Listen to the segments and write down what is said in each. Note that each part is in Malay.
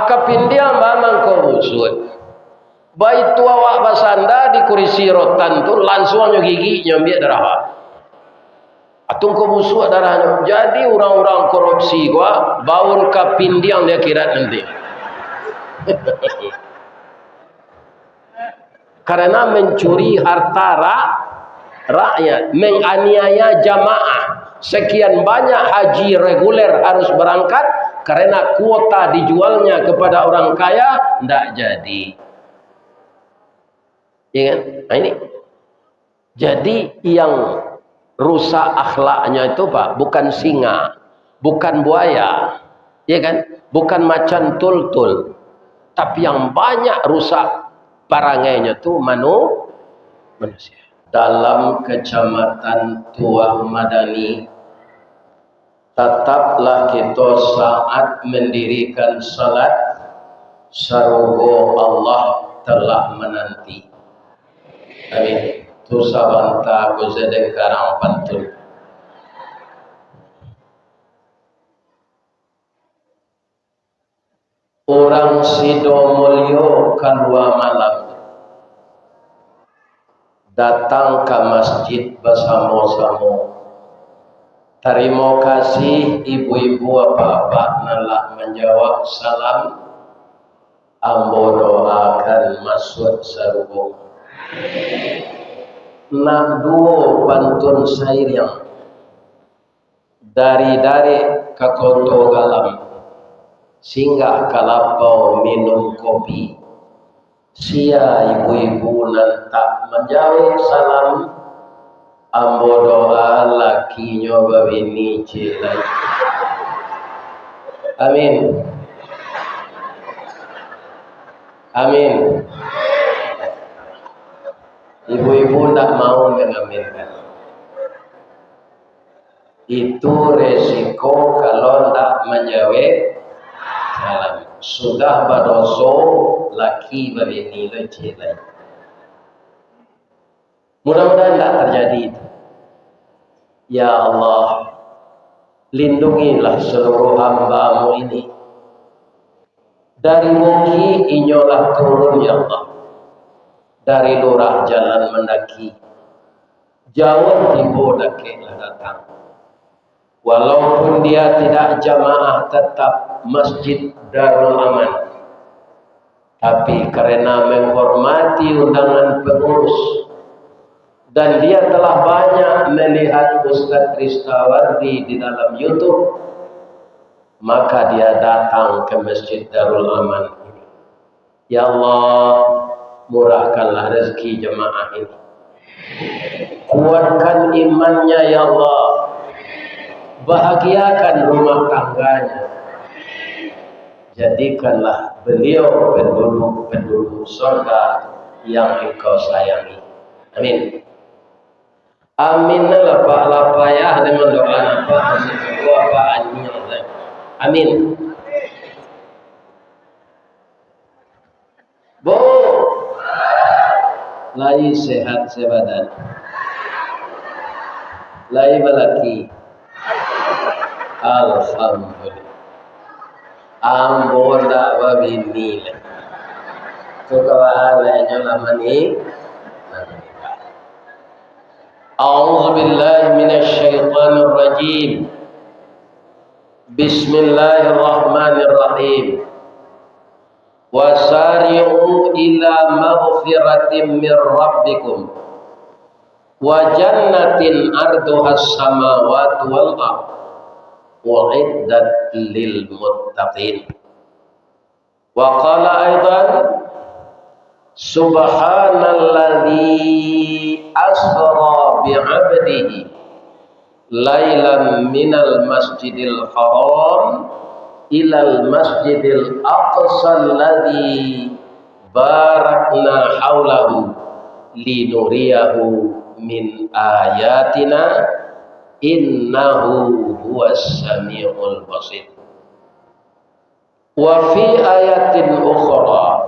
akapindia mamang ko busut. Baik tua wak basanda di kurisi rotan tu langsung nyo gigi nyambiak darah. Atung ko busuk darahnya. Jadi orang-orang korupsi gua baun kapindiang dia kira nanti. Karena mencuri harta rakyat, menganiaya jamaah. Sekian banyak haji reguler harus berangkat karena kuota dijualnya kepada orang kaya, tidak jadi. Ya kan? Nah ini. Jadi yang rusak akhlaknya itu Pak, bukan singa, bukan buaya, ya kan? Bukan macan tul-tul. Tapi yang banyak rusak parangainya itu manusia. Dalam kecamatan Tuah Madani, tetaplah kita saat mendirikan salat sarugo Allah telah menanti. Amin. Tu sabanta guzedeng karang pantun. Orang Sidomulyo kalua malam datang ke masjid bersama-sama. Terima kasih ibu-ibu bapak nalak menjawab salam. Ambo doakan masuk sarugo. Nak duo pantun syair yang dari ke koto galam. Singgah kalapau minum kopi, sia ibu-ibu nan tak menjawab salam, ambo doa laki nyoba bini cilai. Amin. Amin. Ibu-ibu tak mau mengaminkan. Itu resiko kalau tak menjawab salam. Sudah badoso laki berbini lecilai. Mudah-mudahan tak terjadi itu. Ya Allah, lindungilah seluruh hamba-Mu ini. Dari Bukit inyolah turun ya Allah. Dari lurah jalan mendaki. Jauh tibo dakeklah datang. Walaupun dia tidak jamaah tetap Masjid Darul Aman. Tapi karena menghormati undangan pengurus dan dia telah banyak melihat Ustaz Ristawardi di dalam YouTube, maka dia datang ke Masjid Darul Aman ini. Ya Allah, murahkanlah rezeki jemaah ini. Kuatkan imannya ya Allah. Bahagiakan rumah tangganya. Jadikanlah beliau penduduk surga yang Engkau sayangi. Amin. Amin lah Pak lapayah dengan doa apa hasil apa anil. Amin. Bo, lai sehat sebadan. Lai balaki. Alhamdulillah. Ambo dak babini lah. Kekawalannya lama ni. A'udzu billahi minasy syaithanir rajim. Bismillahirrahmanirrahim. Wasari'u ila maghfiratin min rabbikum wa jannatin arduhas samawati wal ardh u'iddat lil muttaqin. Wa qala aidan subhanalladzi asra bi'abdihi lailan minal masjidil haram ilal masjidil aqsa alladzi barakna haulahu linuriyahu min ayatina innahu huwas samiul basir. Wa fi ayatin ukhra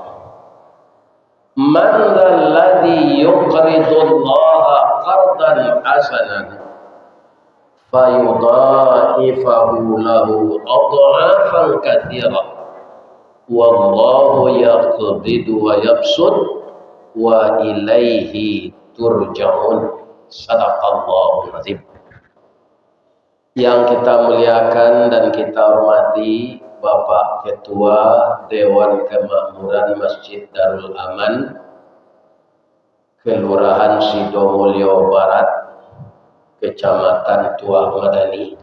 man alladhi yuqridu Allaha qardan hasanan fayudha'ifahu lahu adha'afan katsira wallahu yaqbidu wa yabsut wa ilaihi turja'un. Sadaqallahul azim. Yang kita muliakan dan kita hormati Bapak Ketua Dewan Kemakmuran Masjid Darul Aman Kelurahan Sidomulyo Barat, Kecamatan Tuah Madani,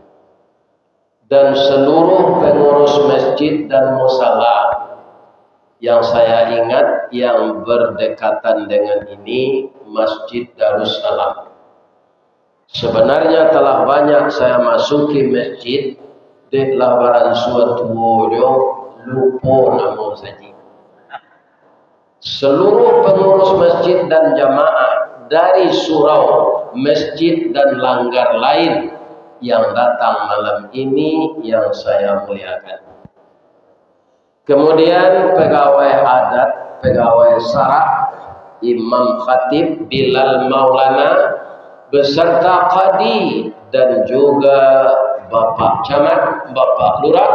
dan seluruh pengurus masjid dan musala yang saya ingat yang berdekatan dengan ini, Masjid Darussalam. Sebenarnya telah banyak saya masuki masjid di labaran suatu bojo lupa namun saja. Seluruh pengurus masjid dan jamaah dari surau, masjid dan langgar lain yang datang malam ini yang saya muliakan. Kemudian pegawai adat, pegawai sarak, imam khatib, Bilal Maulana, beserta qadi dan juga Bapak Camat, Bapak Lurah,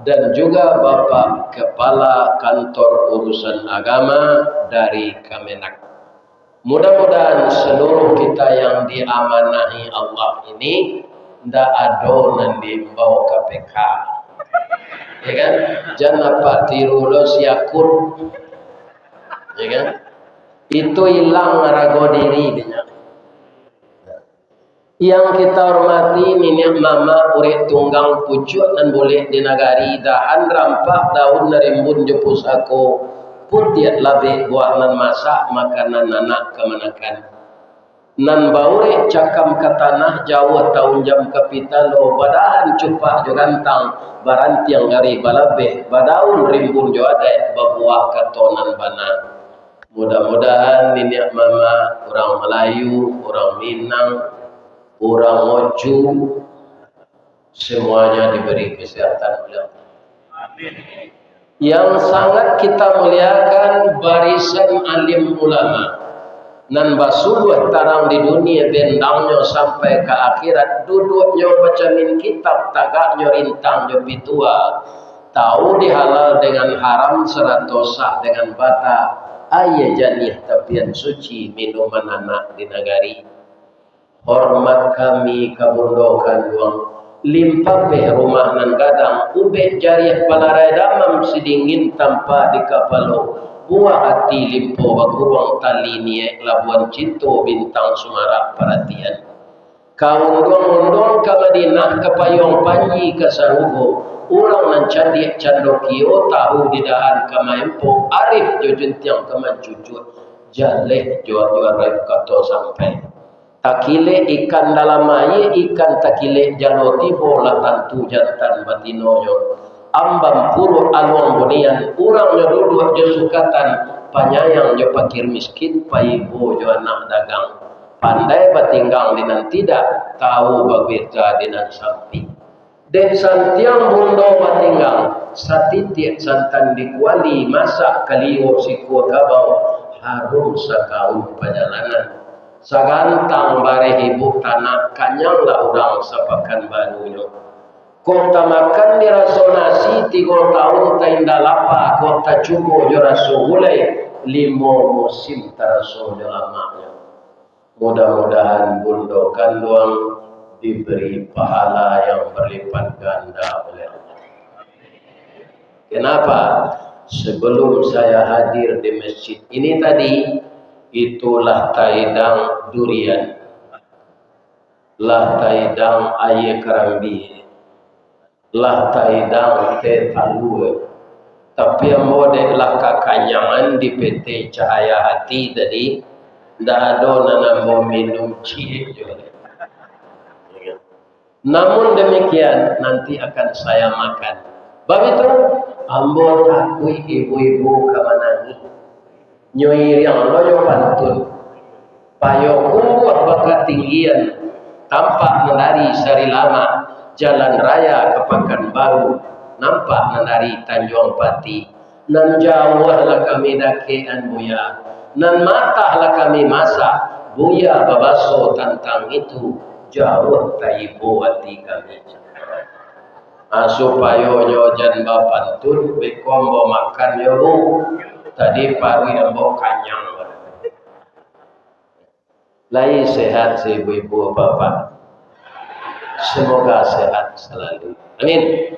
dan juga Bapak Kepala Kantor Urusan Agama dari Kemenak. Mudah-mudahan seluruh kita yang diamanahi Allah ini tidak adonan di bawah KPK. Ya kan? Jangan Pak tiru lo siakun. Ya kan? Itu hilang rago diri dia. Yang kita hormati nenek mama urek tunggang pucuk dan boleh di nagari dahan rampak daun narimbun jepusako putiat labe buah nan masak makanan anak kemanakan nan baure cakam ke tanah jauh tahun jam kapita lo badahan cupak jogantang baranti yang dari balabe badaun rimbun jo ada babuah katonan bana. Mudah-mudahan nenek mama orang Melayu, orang Minang, orang Moju semuanya diberi kesehatan oleh Allah. Amin. Yang sangat kita muliakan barisan alim ulama nan basuh tarang di dunia bendangnya sampai ke akhirat duduknya bacamin kitab tagaknya rintang jo pitua tahu dihalal dengan haram seratosa dengan bata ayah janih tapian suci minuman anak di nagari. Hormat kami kabundokan duang limpah rumah nan gadang ube jariah palarai damam sidingin tanpa di kapalo buah hati limpo baguruang tali niek labuan cinto bintang sumarak perhatian kaum duang-undong ke Madinah ke payung panji ke Sarugo ulang nan candik candokio tahu didahan ke maempo arif jo jentiang ke mancucut jaleh jo arif kato sampai takile ikan dalam air ikan takile jaloti bola tantu jantan batinoyo ambam puru aluang bunian urang duduk jo sukatan panyayang jo pakir miskin paibo jo anak dagang pandai batinggang dinan tidak tahu babirta dinan sampi den santiang bundo batinggang satitik santan dikuali masak kaliwo sikua kabau harum sakaun perjalanan sagantang bare ibu tanah kanyanglah orang sapakan barunya kota makan dirasonasi 3 tahun tainda lapa kota cumo juraso mulai 5 musim taraso amaknya. Mudah-mudahan bundokan doang diberi pahala yang berlipat ganda oleh Allah. Kenapa? Sebelum saya hadir di masjid ini tadi itulah taidang durian, lah taidang aye kerambi, lah taidang teh talue. Tapi yang model lah kakanyangan di PT Cahaya Hati tadi, ndak ada nana mau minum cie juga. Namun demikian nanti akan saya makan. Bab itu ambo takui ibu-ibu kamanani. Nyoi yang loyo pantun payo kumbuh baka tinggian tampak menari sari lama jalan raya ke Pekanbaru nampak menari Tanjung Pati nan jauh lah kami dakean buya nan matah lah kami masak buya babaso tantang itu jauh taibo hati kami. supaya nyo jan bapantun bekombo makan yo tadi paru ambo kanyang lai sehat si ibu-ibu bapak, semoga sehat selalu, amin.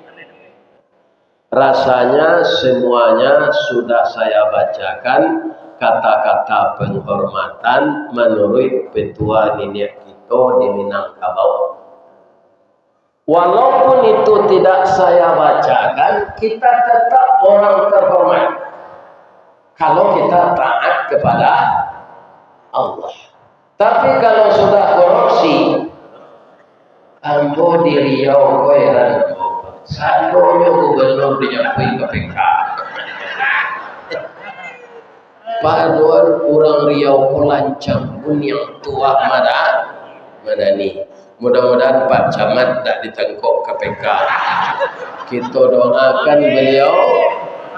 Rasanya semuanya sudah saya bacakan kata-kata penghormatan menurut petua nenek kita di Minangkabau. Walaupun itu tidak saya bacakan, kita tetap orang terhormat kalau kita taat kepada Allah. Tapi kalau sudah korupsi, ambo di Riau koiran, sandonya gubernur dinyapui KPK. Paduan orang Riau kolancang pun yang tua madani. Mudah-mudahan Pak Camat tak ditangkap KPK. Kita doakan beliau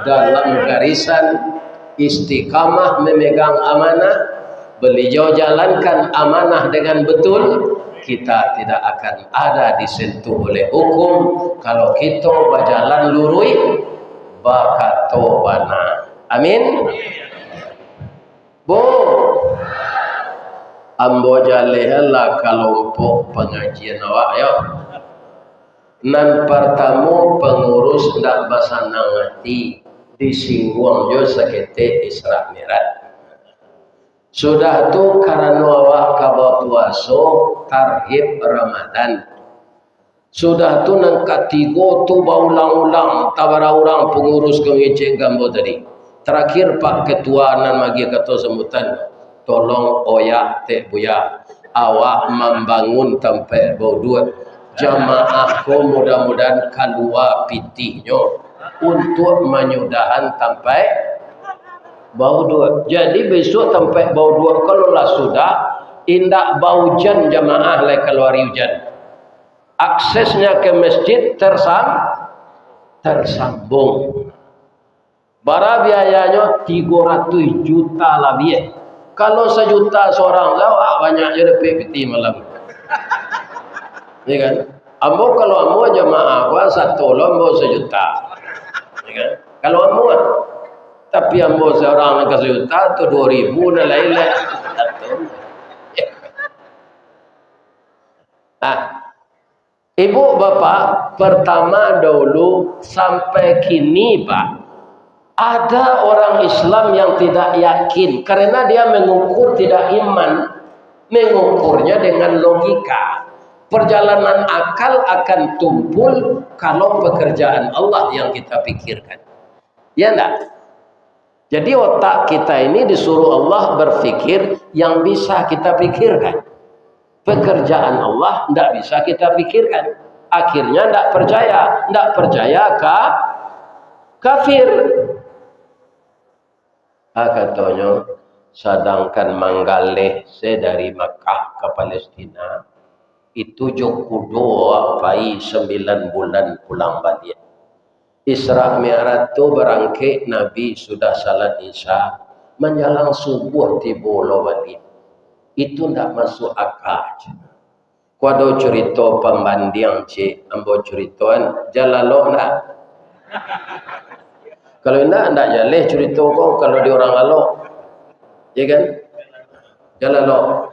dalam garisan istiqamah memegang amanah. Beliau jalankan amanah dengan betul. Kita tidak akan ada disentuh oleh hukum kalau kita berjalan lurus bakato bana. Amin. Bu, ambo jalehala kelompok pengajian awak yo. Nan pertama pengurus ndak basanang hati disinggung jo sakete Isra Mi'raj. Sudah tu karena awak kabar puasa tarhib Ramadan. Sudah tu nang katigo tu baulang-ulang tabara orang pengurus kengecek gambo tadi. Terakhir Pak Ketua nan magi kata semutan, tolong oyak te buya awak membangun tempat bau jamaahku mudah-mudahan keluar pitihnya untuk menyudahan tempat bau dua. Jadi besok tempat bau dua kalau lah sudah indak bau hujan jamaah lai keluar hujan. Aksesnya ke masjid tersambung. Bara biayanya 300 juta lebih. Kalau 1 juta seorang lawak banyaknya dapat peti malam. Ya kan? Ambo kalau ambo jamaah gua satu lombo 1 juta. Ya kan? Kalau ambo tapi ambo seorang ke 1 juta atau 2.000 dan lain-lain. Nah, ibu bapak pertama dahulu sampai kini Pak, ada orang Islam yang tidak yakin karena dia mengukur tidak iman, mengukurnya dengan logika. Perjalanan akal akan tumpul kalau pekerjaan Allah yang kita pikirkan. Ya enggak? Jadi otak kita ini disuruh Allah berpikir yang bisa kita pikirkan. Pekerjaan Allah tidak bisa kita pikirkan. Akhirnya tidak percaya kafir. Katanya sedangkan manggaleh dari Makkah ke Palestina itu jokudo apai 9 bulan pulang balik. Isra Mi'raj itu berangkat Nabi sudah salat Isya menjelang subuh tiba balik. Itu tidak masuk akal. Kuado cerita pembanding cik ambo ceritoan jalalo nak. Kalau tidak jaleh cerita kau kalau di orang alo. Ya kan? Jalalo.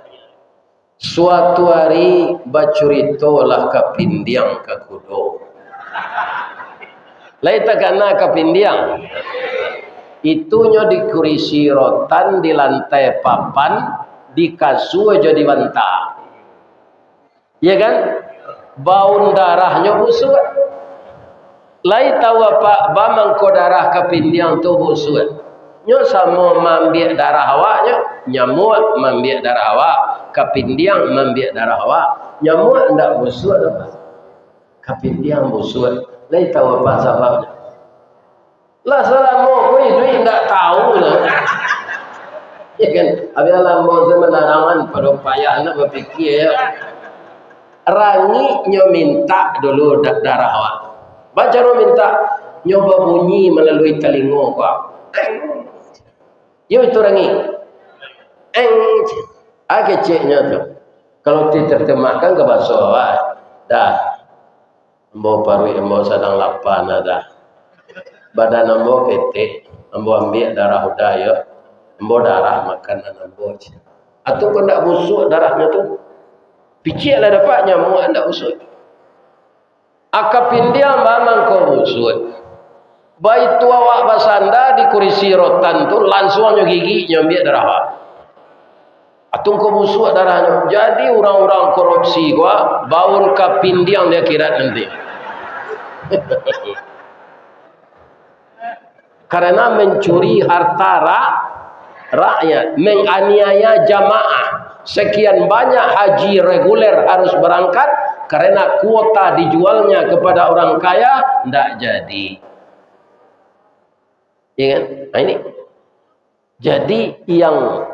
Suatu hari bacuritolah kapindiang ke kudo. Lai takana kapindiang. Itunya dikurisi rotan di lantai papan, di kasur jadi banta. Ya kan? Bau darahnya busuk. Lai tahu apa bamang ko darah kapindiang tu busuk. Nyo sama mambiak darah awaknya, nyamuk mambiak darah awak, kapindiang mambiak darah awak. Nyamuk ndak busuk apa? Kapindiang busuk. Lai tahu apa sebabnya? Lah selama kau itu ndak tahu lah. Ya kan? Apabila mau semenarangan pada payah nak berfikir ya. Rangi nyo minta dulu darah awak. Baca nyo minta nyoba bunyi melalui telinga kau. Ya itu rangi. Keceknya tu. Kalau diterjemahkan ke bahasa awak, dah. Ambo parui ambo sadang lapan ada. Badan ambo ketek, ambo ambil darah udaya, ambo darah makanan ambo. Atau kau nak busuk darahnya tu, piciklah dapat nyamuk anda busuk. Akapindiam bamang kau busuk. Baik tua awak basanda di kurisi rotan tu langsungnya gigi nyambil darah. Atau kau busuk darahnya. Jadi orang-orang korupsi gua baun kapindiam dia kira nanti. Karena mencuri harta rakyat, menganiaya jamaah. Sekian banyak haji reguler harus berangkat karena kuota dijualnya kepada orang kaya, tidak jadi. Ya kan? Nah, ini. Jadi yang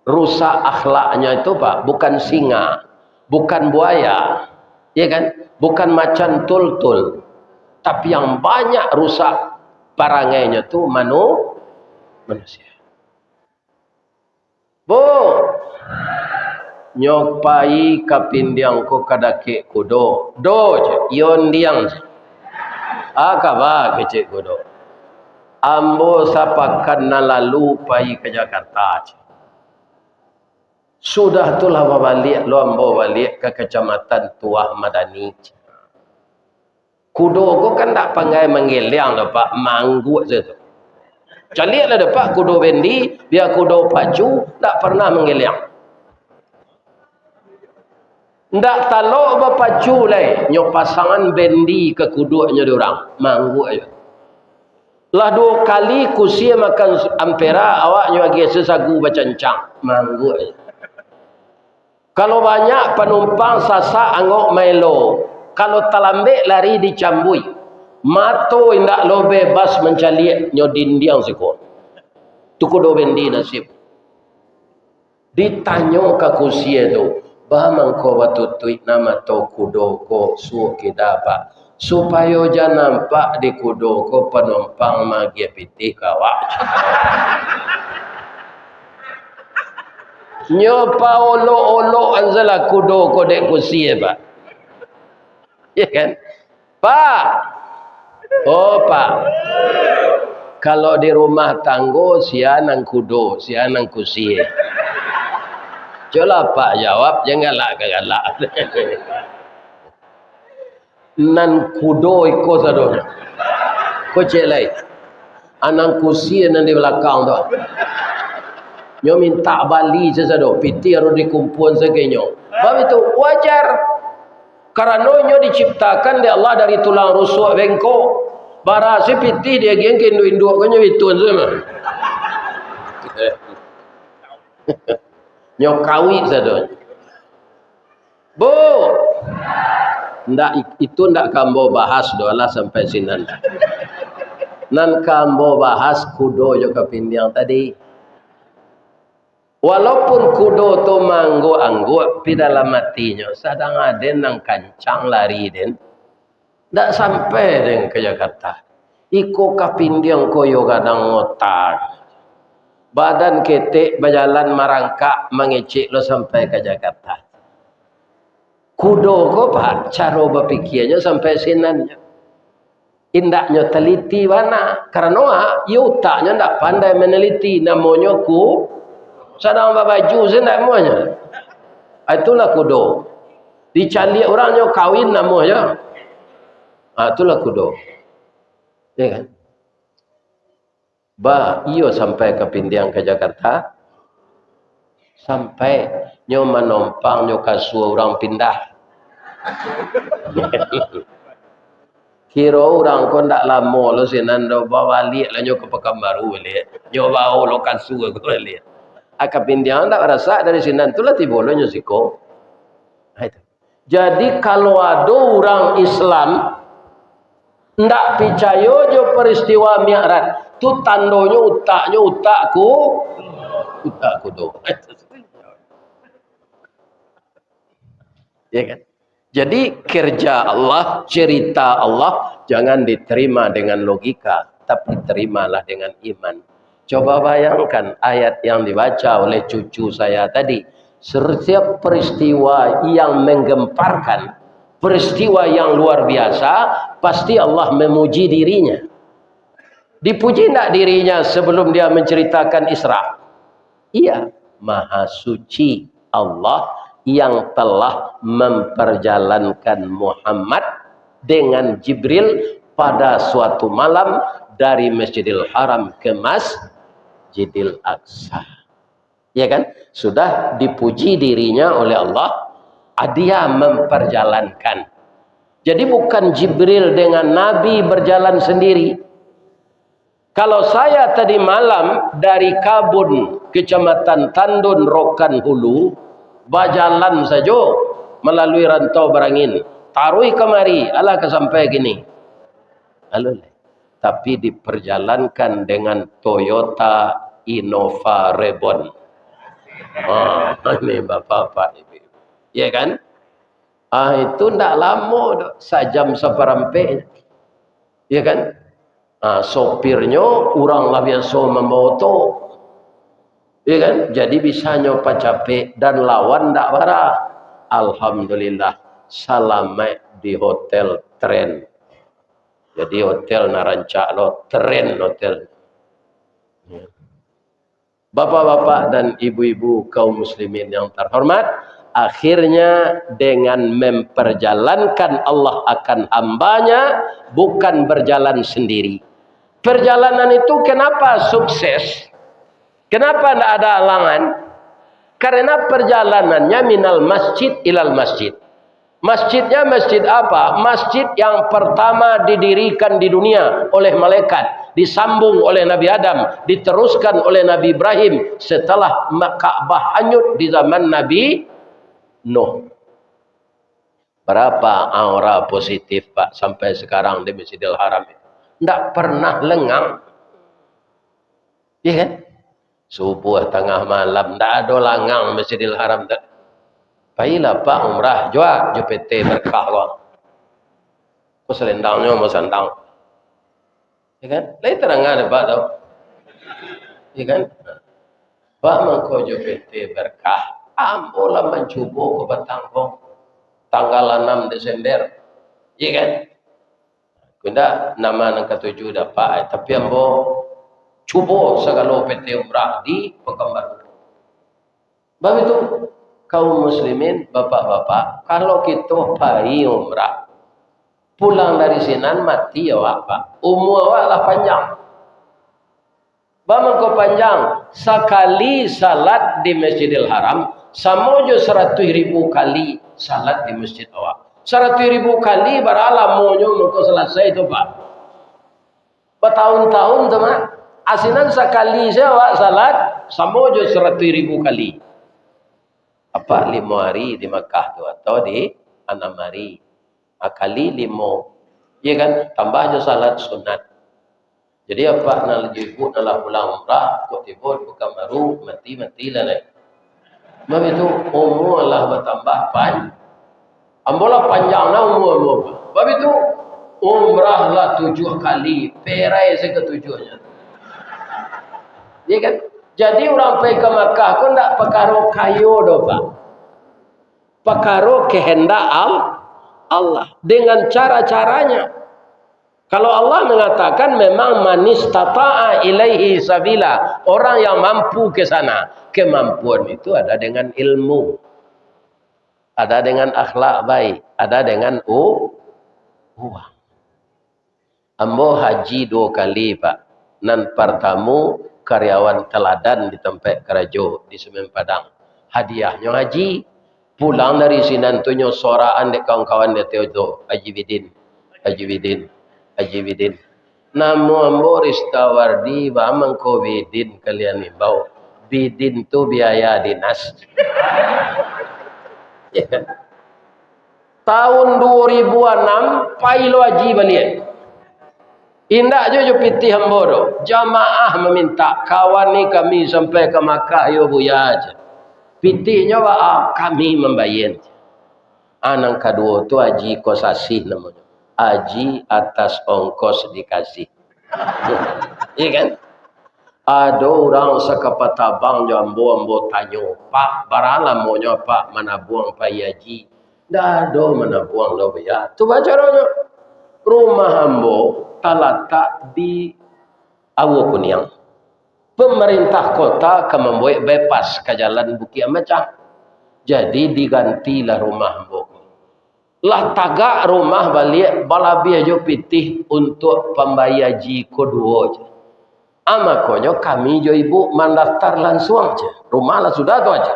rusak akhlaknya itu Pak, bukan singa, bukan buaya, ya kan? Bukan macan tul-tul. Tapi yang banyak rusak parangainya itu manusia. Bu, nyopai kapindiang ko kadake kudo. Do je, ion diang je. Akaba kecik kudo. Ambo sapakan lalu pai ke Jakarta je. Sudah tu lah balik, lo ambo balik ke kecamatan Tuah Madani. Kudo ko kan tak pandai menggeliang dah Pak, manggut je tu. Caliaklah dah Pak kudo bendi, biar kudo pacu, tak pernah menggeliang. Ndak talok berpacu lai, nyo pasangan bendi ke kuduknya diorang, manggut aja. Lah 2 kali kusia makan ampera, awaknya lagi sesagu bacancang, manggut aja. Kalau banyak penumpang sasak anggok Milo, kalau talambek lari dicambui. Mato indak lo bebas mencaliak nyo dindiang siko. Tu kudo bendi nasib. Ditanyo ke kusia tu, bamang ko batutui nama to kudo ko su kidapa. Supaya jangan nampak di kudo ko penumpang magi pitih kawak. Nyo pa olo anzala kudo ko dek kusia Pak. Ya kan? Pak. Oh Pak. Kalau di rumah tanggo sianang kudo, sianang kusie. Coba Pak jawab, jangan galak. Nan kudo iko sado. Ko celai. Anang kusie nan di belakang tu. Nyo minta bali sesado, piti harus dikumpul segenyo. Bab itu wajar. Karena nyo diciptakan di Allah dari tulang rusuk bengkok. Bara si piti dia gengken induk ko nyo itun semua. Nyo kawi sado. Bu. Ndak itu ndak kambo bahas doalah sampai sinan. Nan kambo bahas kudo yo kapindiang tadi. Walaupun kudo tu manggo-anggo pi dalam matinya sadang aden nang kancang lari den ndak sampai den ke Jakarta. Iko kapindiang koyo kadang ngotak. Badan ketek berjalan marangkak mengecek lo sampai ke Jakarta. Kudo ko Pak cara berfikirnya sampai sinannya. Indaknya teliti mana karena utaknya ndak pandai meneliti namanya sedang baju sendak semuanya. Itulah kudo. Dicari orangnya kawin namanya. Itulah kudo. Ya kan? Iyo sampai ke pindiang ke Jakarta. Sampai nyo menompang nyo kasuh orang pindah. Kira orang ko ndak lama lo sinan do bawa balik lah nyo ke Pekanbaru balik. Nyo bawa lo kasuh ko balik. Akapindiang tak rasa dari sini itulah tibolonya siko. Jadi kalau ada orang Islam ndak percaya jo peristiwa Mi'raj, tu tandanya utaknya utakku do. Ya kan? Jadi kerja Allah, cerita Allah jangan diterima dengan logika, tapi terimalah dengan iman. Coba bayangkan ayat yang dibaca oleh cucu saya tadi. Setiap peristiwa yang menggemparkan peristiwa yang luar biasa, pasti Allah memuji dirinya. Dipuji tidak dirinya sebelum dia menceritakan Isra? Iya, Maha Suci Allah yang telah memperjalankan Muhammad dengan Jibril pada suatu malam dari Masjidil Haram ke Masjidil Aqsa. Ya kan? Sudah dipuji dirinya oleh Allah, dia memperjalankan. Jadi bukan Jibril dengan Nabi berjalan sendiri. Kalau saya tadi malam dari Kabun, Kecamatan Tandun, Rokan Hulu, berjalan saja melalui rantau Berangin, taruh kemari, alah sampai gini. Alulai. Tapi diperjalankan dengan Toyota Innova Reborn. Ini bapak-bapak ibu. Ya kan? Itu tidak lama, sejam seperempat. Ya kan? Sopirnya orang lah biasa membawa to. Ya kan? Jadi bisa nyoba capek dan lawan tak marah. Alhamdulillah selamat di hotel Tren. Jadi hotel narancak lo Tren hotel. Ya. Bapak-bapak dan ibu-ibu kaum muslimin yang terhormat, akhirnya dengan memperjalankan Allah akan hambanya, bukan berjalan sendiri. Perjalanan itu kenapa sukses? Kenapa tidak ada halangan? Karena perjalanannya minal masjid ilal masjid. Masjidnya masjid apa? Masjid yang pertama didirikan di dunia oleh malaikat, disambung oleh Nabi Adam, diteruskan oleh Nabi Ibrahim setelah Ka'bah hanyut di zaman Nabi Nuh. Berapa aura positif Pak sampai sekarang di Masjidil Haram itu? Tidak pernah lengang. Ya kan? Subuh tengah malam tidak ada langang Masjidil Haram. Baiklah Pak umrah jua JPT berkah kau. Kau selendangnya mau sandang. Ya kan? Lain terang ada Pak tau. Ya kan? Pak mengkau JPT berkah. Ambolah mencuba ke Batangkong tanggal 6 Desember. Ya kan? Kunda nama yang ketujuh dapat, tapi ambo cuba segala PT umrah di Pekanbaru. Sebab itu kaum muslimin, bapak-bapak, kalau kita pergi umrah, pulang dari sinan mati ya Pak. Umur awak lah panjang. Bagaimana kau panjang? Sekali salat di Masjidil Haram, sama je 100.000 kali salat di masjid awak. 100.000 kali baralah maunya muka selesai itu Pak. Bertahun-tahun teman. Asinan sekali saya awak salat sama je 100.000 kali. Apa 5 hari di Makkah tu atau di 6 hari. Kali 5. Ya kan? Tambah je salat sunat. Jadi apa nak ibu nak pulang umrah, kok tiba bukan baru mati lah lain. Sebab itu umur Allah bertambah panjang. Ambolah panjangnya umur. Sebab itu umrahlah 7 kali, perai seketujuhnya. Ya kan? Jadi orang pergi ke Makkah pun tak perkara kayu doh Pak. Perkara kehendak Allah dengan cara-caranya. Kalau Allah mengatakan memang manis tata'a ilaihi sabila, orang yang mampu ke sana. Kemampuan itu ada dengan ilmu, ada dengan akhlak baik, ada dengan uang. Ambo haji 2 kali Pak. Nan pertama karyawan teladan di tempat kerja di Semen Padang. Hadiahnya haji. Pulang dari sini nantunya soraan dek kawan-kawan dia tu Haji Bidin. Namo ambo Ristawardi wa mangko Bidin kalian ni bau. Bidin tu biaya dinas. Ya kan? Tahun 2006 pailo haji balik. Indak je piti hambo do. Jamaah meminta kawan ni kami sampai ke Makkah yo buya aja. Pitinya kami membayar. Anang kedua tu haji kosasih namanya. Haji atas ongkos dikasih. Iya kan? Ada orang sekapatabang jambo ambo tanyo, Pak, baralah maunya Pak mana buang Pak haji. Dah do mana buang do ya. Tu bacaranya. Rumah ambo terletak di Awo Kuniang. Pemerintah kota ke membuat bypass ke jalan Bukit Macam. Jadi digantilah rumah ambo. Lah tagak rumah balik balabi aja pitih untuk pembayar haji kedua je. Makanya kami jo ibu mendaftar langsung aja. Rumah lah sudah tu aja.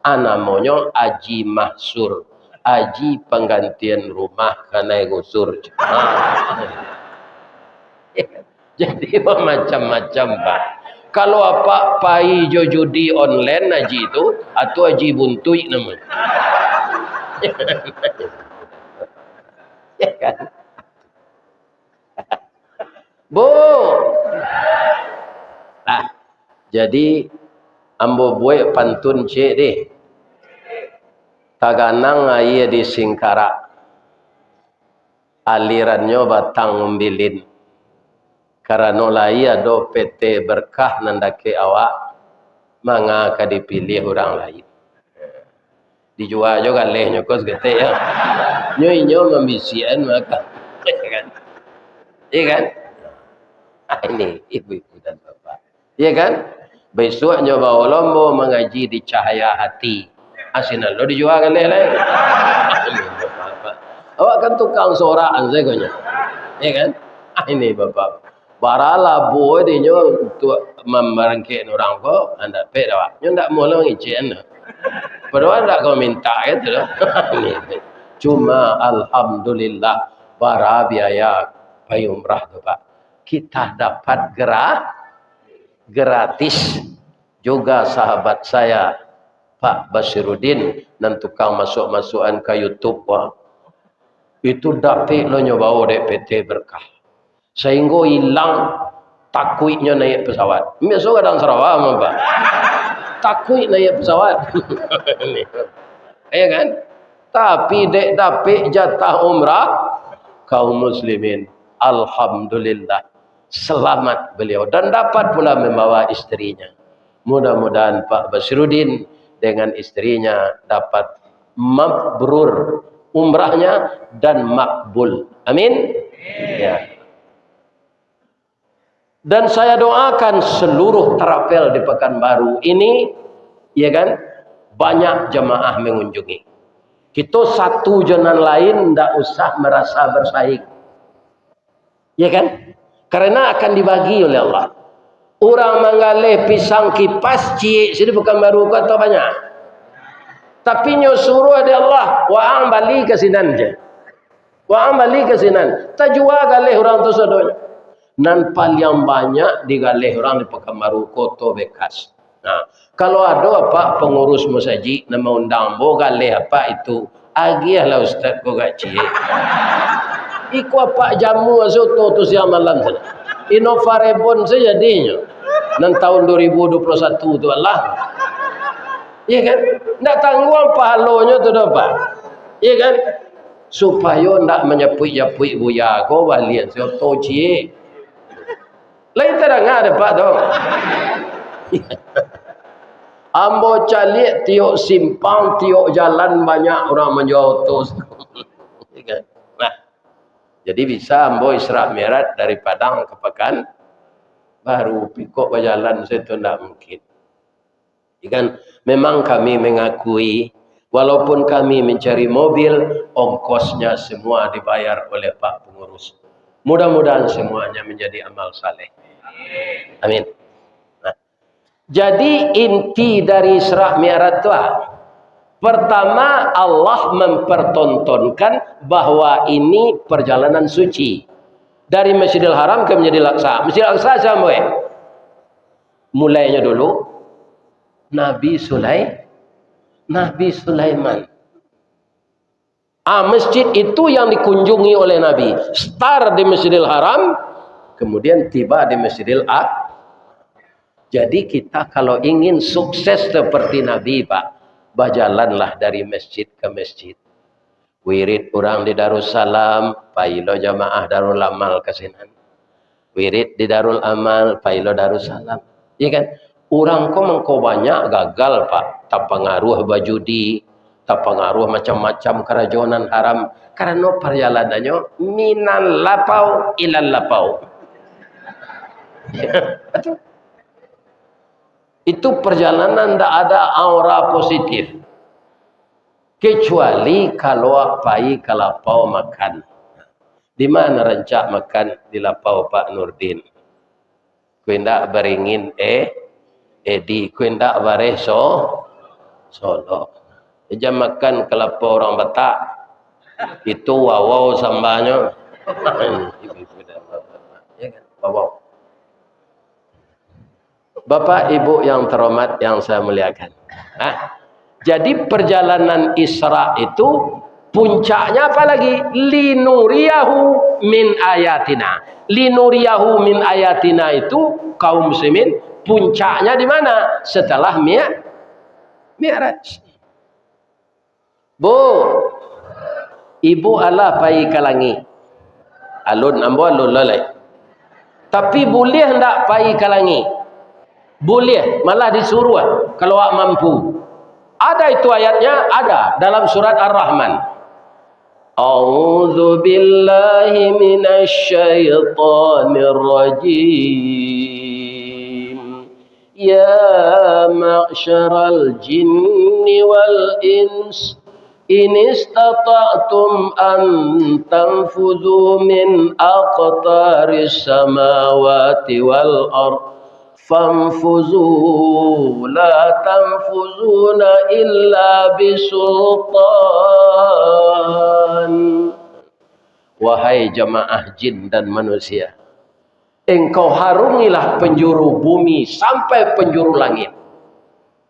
Namanya Haji Mahsur. Haji penggantian rumah karena gusur. Jadi macam-macam Pak. Kalau apa pai jo judi online haji itu atau haji buntui namanya. Ya kan? Bu. Nah, jadi ambo buat pantun cik deh. Taganang air di Singkara. Alirannya batang umbilin. Karena lai ada PT berkah nandake awak mangga dipilih orang lain. Dijual juga lehnya kos gete ya. Nyo membisian maka. Iya kan? Ini ibu-ibu dan bapak. Iya kan? Besok nyoba lombo mengaji di Cahaya Hati. Asinan lo dijual kan leh. Awak kan tukang soraan saya konya. Iya kan? Ini bapak. Barala boy dia untuk memerangkik orang ko anda pek dah. Nyo ndak mau ngicik anda. Padahal ndak kau minta gitu loh. Cuma alhamdulillah bara biaya pai umrah tu Pak. Kita dapat gratis juga sahabat saya Pak Basiruddin dan tukang masuk-masukan ke YouTube wah. Itu dapat lo nyoba PT berkah. Sehingga hilang takuitnya naik pesawat. Besok kadang Sarawak Pak. Takuit naik pesawat. Ya kan? Tapi dek dapat jatah umrah kaum muslimin. Alhamdulillah. Selamat beliau. Dan dapat pula membawa istrinya. Mudah-mudahan Pak Basiruddin dengan istrinya dapat mabrur umrahnya dan makbul. Amin. Ya. Dan saya doakan seluruh terapel di Pekanbaru ini, ya kan, banyak jemaah mengunjungi. Kita satu jalan lain tidak usah merasa bersaing. Ya kan? Karena akan dibagi oleh Allah. Orang menggalih pisang kipas cik sini Pekanbaru kata banyak. Tapi nyo suruh ada Allah, wa'ang balik ke sinan je. Wa'ang balik ke sinan. Tak jual galih orang tu sadonya. Dan paling banyak digalih orang di Pekanbaru kota bekas. Nah, kalau ada apa pengurus masjid nama undang bo galih apa itu agiahlah ustaz ko gaji. Iku apa jamu soto tu siang malam sana. Inovarebon saja jadinya. Dan tahun 2021 tu Allah. Iya kan? Ndak tanggung pahalonya tu dapat. Iya kan? Supaya ndak menyepui-nyepui buya ko balian soto cie. Lain terang ada Pak dong. Ambo calik tiok simpang, tiok jalan banyak orang menjual tos. Nah, jadi bisa ambo Isra Mi'raj dari Padang ke Pekan baru pikok berjalan itu tidak mungkin. Kan memang kami mengakui walaupun kami mencari mobil, ongkosnya semua dibayar oleh Pak Pengurus. Mudah-mudahan semuanya menjadi amal saleh. Amin. Nah, jadi inti dari Isra Mi'raj itu pertama Allah mempertontonkan bahwa ini perjalanan suci dari Masjidil Haram ke Masjidil Aqsa. Masjidil Aqsa sampai mulainya dulu Nabi Sulaiman. Masjid itu yang dikunjungi oleh Nabi. Start di Masjidil Haram, kemudian tiba di Masjidil Aqsa. Jadi kita kalau ingin sukses seperti Nabi Pak, berjalanlah dari masjid ke masjid. Wirid orang di Darussalam, pailo jamaah Darul Amal kesinan. Wirid di Darul Amal, pailo Darussalam. Iya kan? Orang kok mengko banyak gagal Pak, tak pengaruh bajudi, terpengaruh macam-macam kerajonan haram karena perjalanannya minal lapau ilal lapau. Itu perjalanan tidak ada aura positif kecuali kalau pai ke lapau makan. Di mana rancak makan di lapau Pak Nurdin? Kuendak beringin edi kuendak bareso Solo. Jam makan ke lapau orang Batak itu wow sambanya. Ya kan? Wow. Bapak Ibu yang terhormat yang saya muliakan. Jadi perjalanan Isra itu puncaknya apa lagi? Linuriyahu min ayatina. Linuriyahu min ayatina itu kaum muslimin puncaknya di mana? Setelah Mi'raj. Bu, ibu Allah pai kalangi. Alun ambo alun lalai. Tapi boleh hendak pai kalangi? Boleh, malah disuruh kalau mampu. Ada itu ayatnya, ada dalam surat Ar-Rahman. A'udzu billahi minasy syaithanir rajim. Ya ma'syaral jinni wal ins in istata'tum an tanfudhu min aqtaris samawati wal ardh fanfuzu la tanfuzuna illa bisultan. Wahai jamaah jin dan manusia, engkau harungilah penjuru bumi sampai penjuru langit.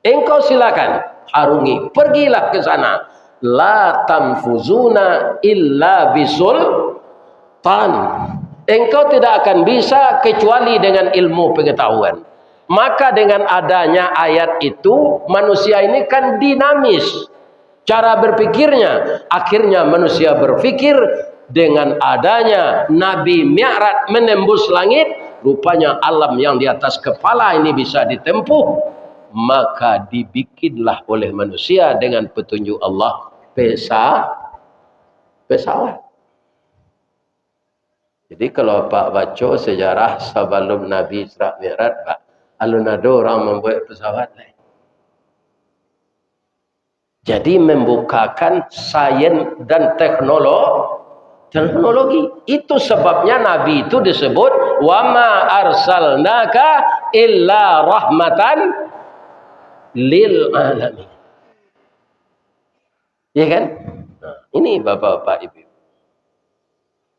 Engkau silakan harungi, pergilah ke sana. La tanfuzuna illa bisultan. Engkau tidak akan bisa kecuali dengan ilmu pengetahuan. Maka dengan adanya ayat itu, manusia ini kan dinamis cara berpikirnya. Akhirnya manusia berpikir dengan adanya Nabi Mi'raj menembus langit, rupanya alam yang di atas kepala ini bisa ditempuh. Maka dibikinlah oleh manusia dengan petunjuk Allah pesawat. Jadi kalau Pak baca sejarah sebelum Nabi Isra Mi'raj, Pak, alun ada orang membuat pesawat lain. Jadi membukakan sains dan teknologi. Itu sebabnya Nabi itu disebut wa ma arsalnaka illa rahmatan lil alamin. Ya kan? Nah, ini Bapak-bapak Ibu.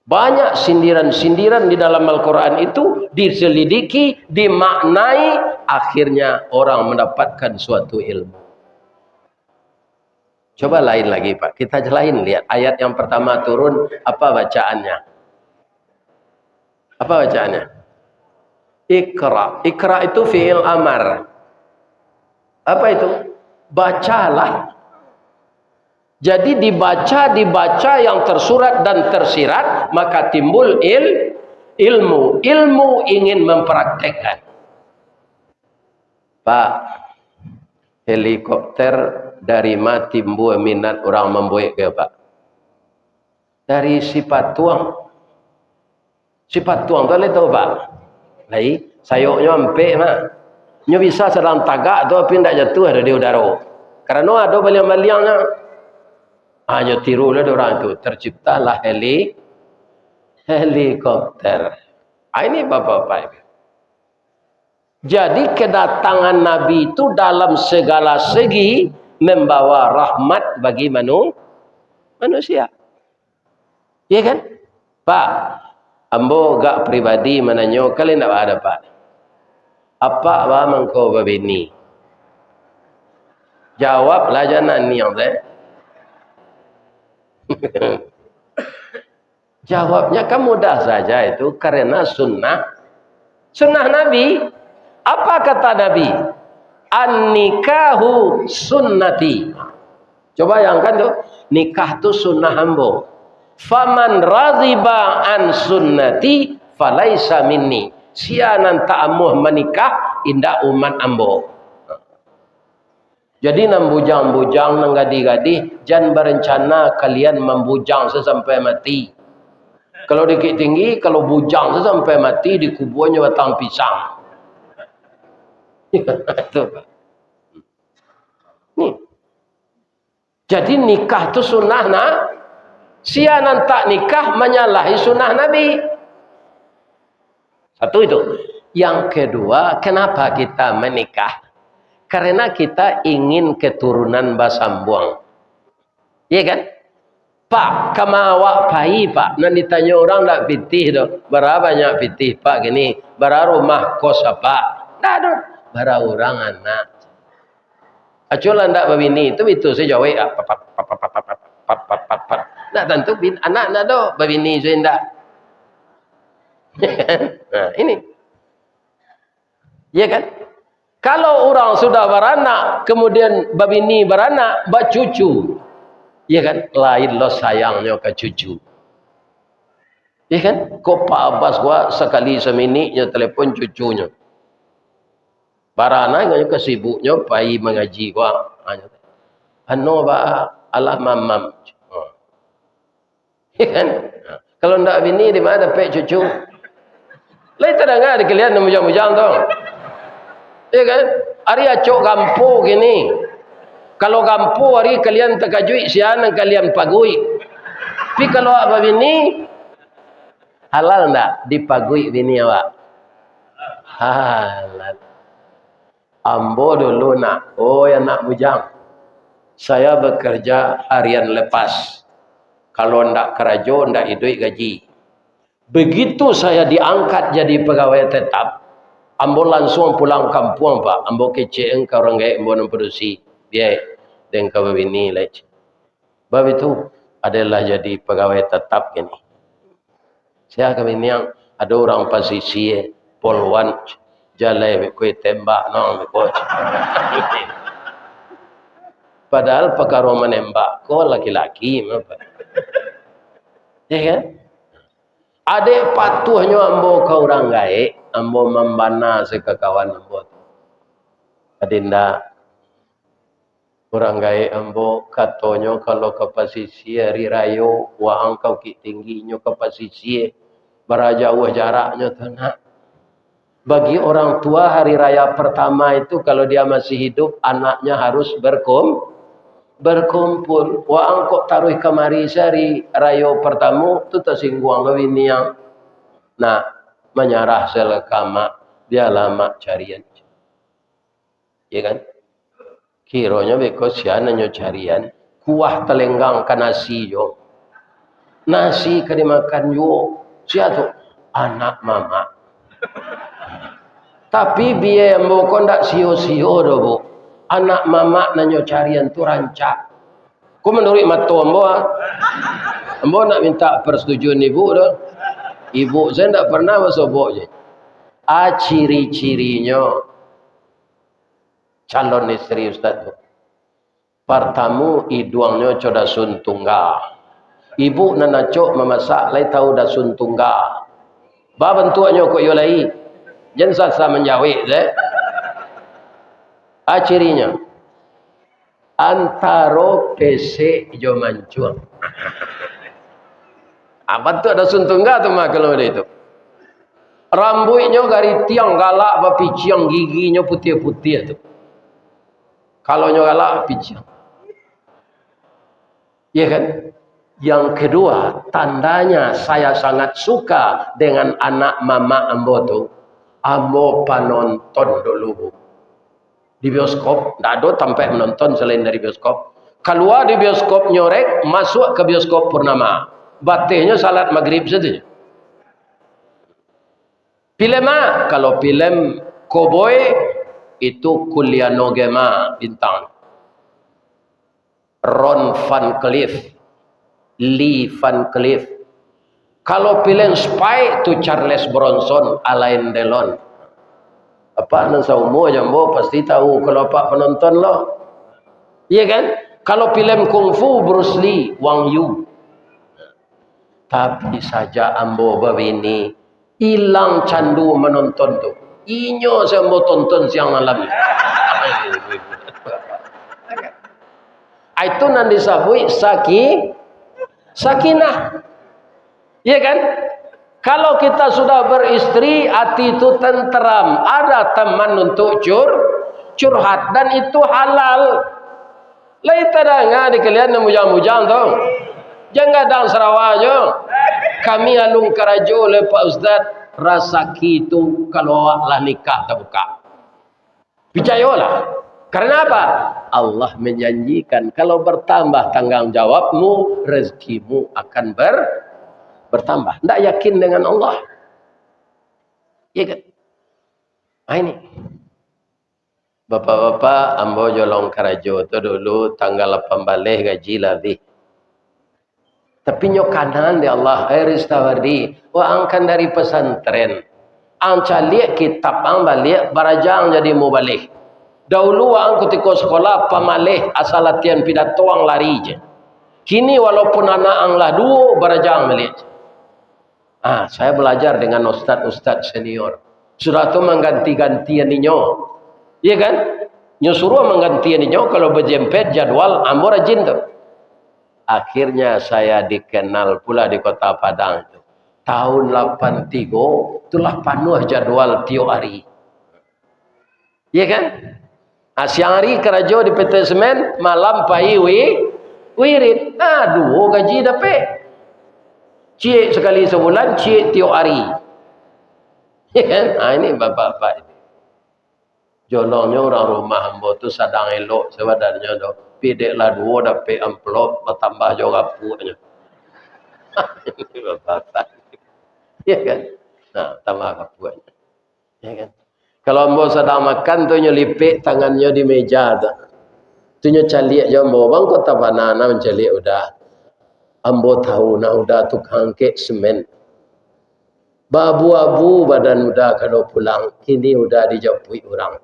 Banyak sindiran-sindiran di dalam Al-Quran itu diselidiki, dimaknai, akhirnya orang mendapatkan suatu ilmu. Coba lain lagi Pak, kita lain lihat ayat yang pertama turun, apa bacaannya? Apa bacaannya? Iqra. Iqra itu fi'il amar. Apa itu? Bacalah. Jadi dibaca yang tersurat dan tersirat, maka timbul ilmu. Ilmu ingin mempraktekkan. Pak, helikopter dari mana timbul minat orang membuat ke Pak? Dari sifat tuang. Sifat tuang tu boleh tahu Pak? Lai, sayuknya empek mah. Nya bisa sedang tagak tu tapi tidak jatuh ada di udara. Karena ada baliang-baliangnya. Hanya tirulah orang itu, terciptalah helikopter. Ini Bapak-bapak. Jadi kedatangan Nabi itu dalam segala segi membawa rahmat bagi manusia. Ya kan? Pak, ambo gak pribadi menanyo, kalian tak ada Pak. Apa mangkau babini? Jawablah jangan ni yang saya. Jawabnya kan mudah saja itu karena sunnah Nabi. Apa kata Nabi? An-nikahu sunnati. Coba bayangkan tuh, nikah itu sunnah ambo. Faman radhiba an sunnati falaisa minni. Sianan ta'amuh menikah indah umat ambo. Jadi nang bujang-bujang nang gadih-gadih jangan berencana kalian membujang sesampai mati. Kalau dikit tinggi, kalau bujang sesampai mati dikuburnya batang pisang. Itu. Nih. Jadi nikah tu sunnah nak. Sianan tak nikah menyalahi sunnah Nabi. Satu itu. Yang kedua, kenapa kita menikah? Karena kita ingin keturunan basambuang. Iya kan? Pak, kamawak pai pak. Nanti ditanya orang tak pitih tu. Berapa banyak pitih pak gini? Berapa rumah kos apa? Tak ada. Berapa orang anak? Aculah tak berbini. Itu saya jawab. Tak tentu anak tak ada. Berbini saya tak. Nah, ini. Ya kan? Kalau orang sudah beranak, kemudian berbini beranak, bercucu. Ya kan? Lain lo sayangnya ke cucu. Ya kan? Kok Pak Abbas gua sekali seminiknya telepon cucunya. Baranak ke sibuknya pai mengaji gua. Ano ba Allah mamam. Ya kan? Kalau ndak bini di mana dapat cucu? Lai terdengar di kalian mujang-mujang tu. Ya kan? Hari acok gampo gini. Kalau gampo hari kalian terkajui siang kalian pagui. Tapi kalau apa bini halal ndak dipagui bini awak? Halal. Ambo dulu nak. Oh ya nak bujang. Saya bekerja harian lepas. Kalau ndak kerajo ndak hidup gaji. Begitu saya diangkat jadi pegawai tetap, ambo langsung pulang kampung pak. Ambo kece engkau orang gaya ambo memproduksi biaya dan kau bini lagi. Bab itu adalah jadi pegawai tetap ini. Saya kami yang ada orang posisi polwan jalai kue tembak nong coach. Padahal perkara menembak kau laki-laki apa? Ya kan? Adik patuhnya ambo ke orang gaik, ambo membana sekekawan ambo. Adinda orang gaik ambo katanya kalau ke posisi hari rayo wa angkau ki tingginya ke posisi berjauh jaraknya tanah. Bagi orang tua hari raya pertama itu kalau dia masih hidup anaknya harus berkumpul. Wa angkau taruh kemari sehari rayo pertama tu tersinggung lewini yang nah menyarah selekama dia lama carian. Ya kan? Kiranya beko siananya carian kuah telenggang ke nasi yo. Nasi ke dimakan yo. Sia tu anak mama. Tapi biaya mbok ndak sio-sio do bu. Anak mama nanyo carian tu rancak. Ku menurut mato ambo. Ambo nak minta persetujuan ibu do. Ibu saya tidak pernah bersobok je. Ciri-cirinya calon istri Ustaz tu. Pertama hidungnya coda sun tunggal. Ibu nanacok memasak lai tahu dah sun tunggal. Ba bentuknya kok yo lai. Jangan sasa menjawab je. Cirinya antara PC jo mancung. Apa tu ada suntungga tu mah kalau ada itu. Rambutnya gari tiang galak bapi ciang giginya putih-putih tu. Kalau nya galak piciang. Ya kan? Yang kedua, tandanya saya sangat suka dengan anak mama ambo tu. Ambo penonton dulu. Di bioskop, tak ada tempat menonton selain dari bioskop. Keluar di bioskop nyorek, masuk ke bioskop purnama. Batihnya salat maghrib saja. Film apa? Kalau film Cowboy itu Kuliano Gema bintang. Ron Van Cliff, Lee Van Cliff. Kalau film spy itu Charles Bronson, Alain Delon. Apa nan saumo jambo pasti tahu kalau pak penonton lo. Iya kan? Kalau film kungfu Bruce Lee, Wang Yu. Tapi saja ambo babini hilang candu menonton tu. Inyo saya mau tonton siang malam. Itu nan disebut sakinah. Iya kan? Kalau kita sudah beristri, hati itu tenteram, ada teman untuk curhat, dan itu halal. Lai tadanga di kalian mujang-mujang tu. Jangan dang Sarawak je. Kami alung karajo le Pak Ustaz, rasa itu kalau lah nikah terbuka. Percayalah. Karena apa? Allah menjanjikan kalau bertambah tanggung jawabmu, rezekimu akan bertambah. Tidak yakin dengan Allah. Ya kan? Ini. Bapak-bapak, ambo jolong karajo tu dulu tanggal 18 gaji lebih. Tapi nyokanan di Allah, Ristawardi, angkan dari pesantren. Ang calik kitab ang balik, barajang jadi mau balik. Dahulu ang ketika sekolah pamalih asal latihan pidato ang lari je. Kini walaupun anak ang lah dua barajang balik. Saya belajar dengan ustaz-ustaz senior. Sudah tu mengganti-gantian ninyo. Iya kan? Nyo suruh menggantian ninyo kalau berjempet jadwal ambo rajin tu. Akhirnya saya dikenal pula di Kota Padang itu. Tahun 83 itulah penuh jadwal tiap hari. Iya kan? Siang hari kerajo di PT Semen, malam pai wirid. Dua gaji dapat. Cik sekali sebulan, cik tiap hari. Iya kan? Ini bapak-bapak ini. Jolongnya orang rumah hamba tu sadang elok sebenarnya tu. Pideklah dua dapat amplop, bertambah juga punya. Ini bapak-bapak. Ya kan? Tambah kapuanya. Ya kan? Kalau ambo sedang makan tu nyelipik tangannya di meja tu. Tu nyaliak je ambo bang kota banana mencaliak udah. Ambo tahu nak udah tukang kek semen. Babu-abu badan udah kalau pulang, kini udah dijapui orang.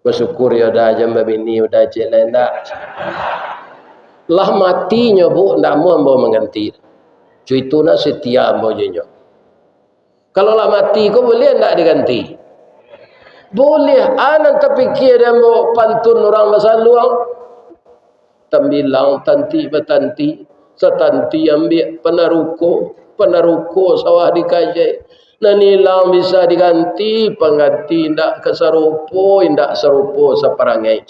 Bersyukur ya udah aja bini udah jalan dah. Lah matinya bu, ndak mau ambo mengganti. Cuituna setia ambo jenyo. Kalau lah mati kau boleh ndak diganti? Boleh. Anak terfikir dia mau pantun orang masa luang. Tembilang tanti betanti, setanti ambil penaruko sawah dikajai. Nanilang bisa diganti, pengganti ndak keserupo, ndak serupo seperangai.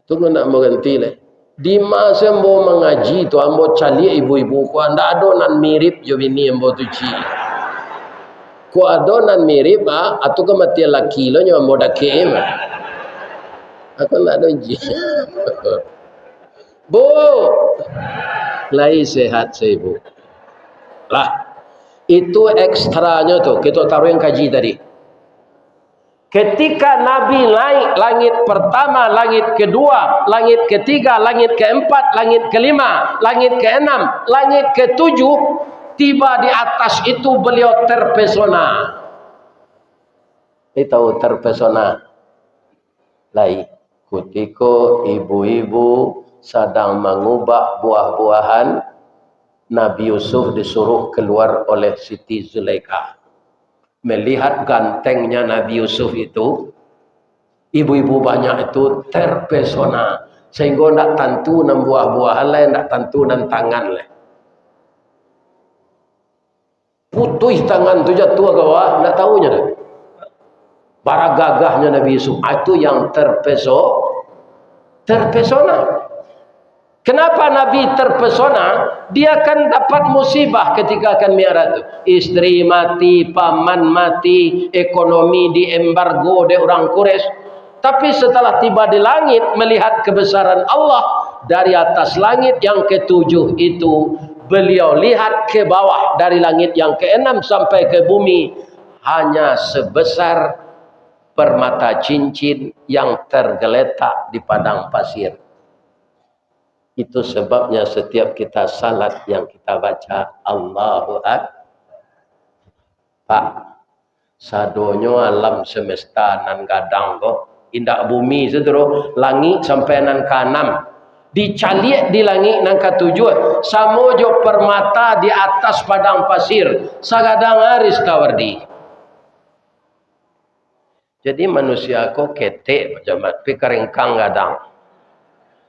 Tunggu nak mengganti le. Di masa ambo mengaji tu ambo cali ibu-ibu ku ndak adonan mirip jo bini ambo tu ci. Ku adonan mirip atau ke mati laki lo nyo ambo dakem. Aku nak doji. Bu. Lai sehat saya bu. Lah. Itu ekstranya tuh. Kita taruh yang kaji tadi. Ketika Nabi naik langit pertama, langit kedua, langit ketiga, langit keempat, langit kelima, langit keenam, langit ketujuh, tiba di atas itu beliau terpesona. Itu terpesona. Lai, ketika ibu-ibu sedang mengubah buah-buahan, Nabi Yusuf disuruh keluar oleh Siti Zulaikha. Melihat gantengnya Nabi Yusuf itu, ibu-ibu banyak itu terpesona. Sehingga nak tentu nan buah-buahan lain, nak tentu nan tangan lain. Putus tangan tu jatuh ke bawah, nak tahunya dah. Bara gagahnya Nabi Yusuf, itu yang terpesona. Kenapa Nabi terpesona? Dia akan dapat musibah ketika akan mi'raj itu. Istri mati, paman mati, ekonomi diembargo oleh orang Quraisy. Tapi setelah tiba di langit, melihat kebesaran Allah dari atas langit yang ketujuh itu, beliau lihat ke bawah dari langit yang keenam sampai ke bumi, hanya sebesar permata cincin yang tergeletak di padang pasir. Itu sebabnya setiap kita salat yang kita baca Allahu Akbar. Pak, sadonyo alam semesta nan gadang ko, indak bumi sedero, langit sampai nan kanam. Dicaliak di langit nan ketujuh, samojo permata di atas padang pasir, sagadang aris tawardi. Jadi manusia ko ketek macam tapi keringkang gadang.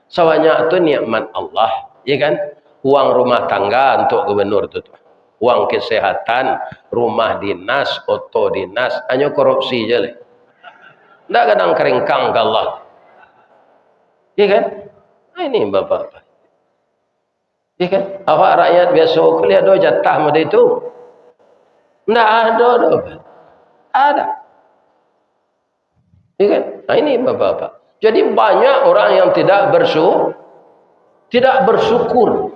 Sebanyak itu nikmat Allah, ya kan? Uang rumah tangga untuk gubernur itu. Uang kesehatan, rumah dinas, oto dinas, hanya korupsi je lah. Ndak kadang keringkang ke Allah. Ya kan? Nah, ini bapak-bapak. Ya kan? Awak rakyat biasa kuliah ada jatah macam itu. Ndak ada dah. Ada. Ya kan? Nah, ini bapak-bapak. Jadi banyak orang yang tidak bersyukur.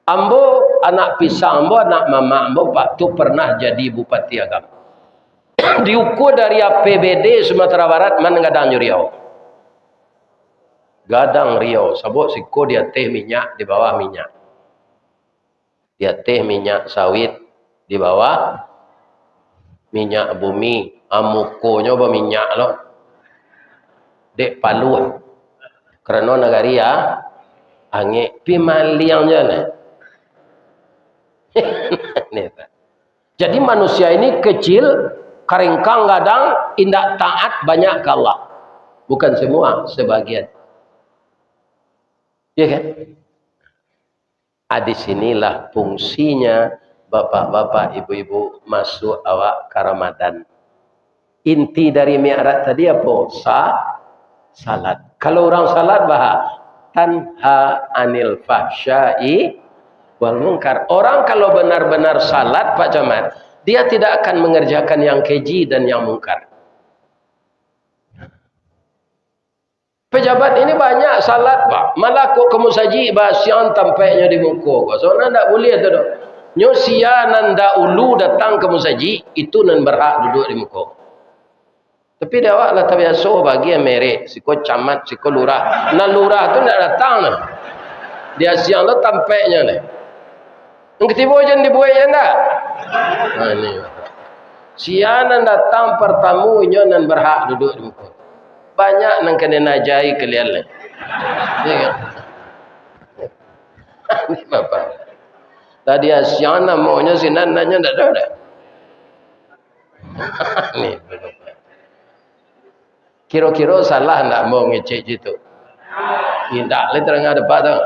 Ambo anak pisang, ambo anak mama, ambo pak tu pernah jadi bupati agam. Diukur dari APBD Sumatera Barat mana Gadang Riau. Gadang Riau, sabuk siko dia teh minyak di bawah minyak. Dia teh minyak sawit di bawah minyak bumi, amukonya berminyak loh. Dek palu. Kerana negari ya angin pimaliang je lah. Jadi manusia ini kecil, keringkang kadang, indak taat banyak ke Allah. Bukan semua, sebagian. Ya kan? Di sinilah fungsinya bapak-bapak, ibu-ibu masuk awak ke Ramadan. Inti dari mi'raj tadi apa? Salat. Kalau orang salat tanha anil fahsyai wal munkar. Orang kalau benar-benar salat Pak Camat, dia tidak akan mengerjakan yang keji dan yang mungkar. Pejabat ini banyak salat Pak, malah kok kamu saji basian tampaknya di muka. Soalnya tidak boleh tu dah. Nyosia nanda ulu datang kamu saji itu nan berhak duduk di muka. Tapi dia awak lah terbiasa bagi yang merek, siko camat, siko lurah. Nan lurah tu tidak datang lah. Dia siang tu tampaknya lah. Yang ketiga jangan dibuat je tak? Nah ini. Sianan datang pertamunya nan berhak duduk di muka. Banyak nang kena najai kalian lah. Ya kan? Ini bapak. Tadi asyana maunya sinan nanya tak ada dah. Ini bapak. Kira-kira salah nak mau ngecek gitu. Tidak, le terang ada pak tau.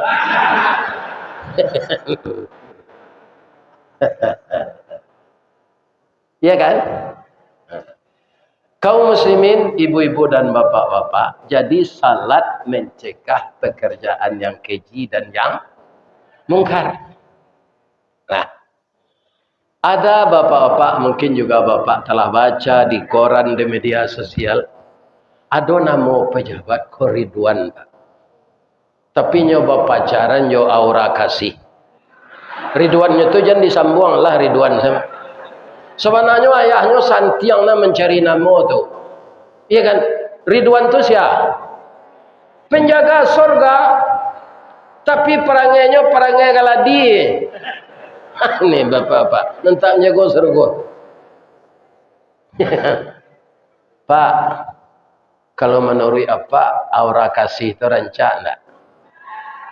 Ya kan? Kaum muslimin, ibu-ibu dan bapak-bapak, jadi salat mencegah pekerjaan yang keji dan yang mungkar. Nah, ada bapak-bapak, mungkin juga bapak telah baca di koran, di media sosial, ada nama pejabat Ridwan, Pak. Tapi nyoba pacaran yo aura kasih. Ridwannya itu jangan disambung lah Ridwan sama. Sebenarnya ayahnya Santiang mencari nama tu. Iya kan? Ridwan tu siapa? Penjaga surga. Tapi perangainya perangai galadi. Ini bapak-bapak. Nanti jaga surga. Pak, kalau menurut apa aura kasih itu rancak enggak?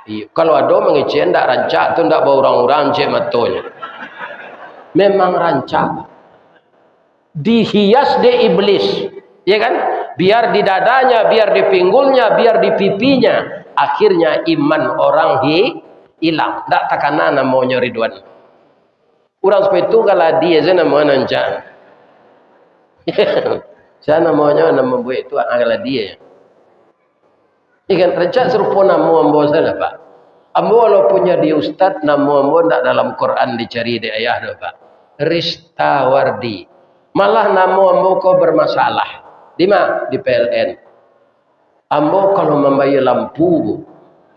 Iya. Kalau ada mengecek enggak rancak tu enggak bawa orang-orang cek matonya. Memang rancak. Dihias de iblis, ya kan? Biar di dadanya, biar di pinggulnya, biar di pipinya. Akhirnya iman orang hilang. Tak takana namanya Ridwan. Orang seperti itu kalau dia saya namanya nancan. Saya namanya nama buat itu adalah dia. Ikan rancak serupa nama ambo saya Pak. Ambo walaupun jadi ustaz, nama ambo tak dalam Quran dicari di ayah dah Pak. Ristawardi. Malah nama ambo kau bermasalah. Di mana? Di PLN. Ambo kalau membayar lampu,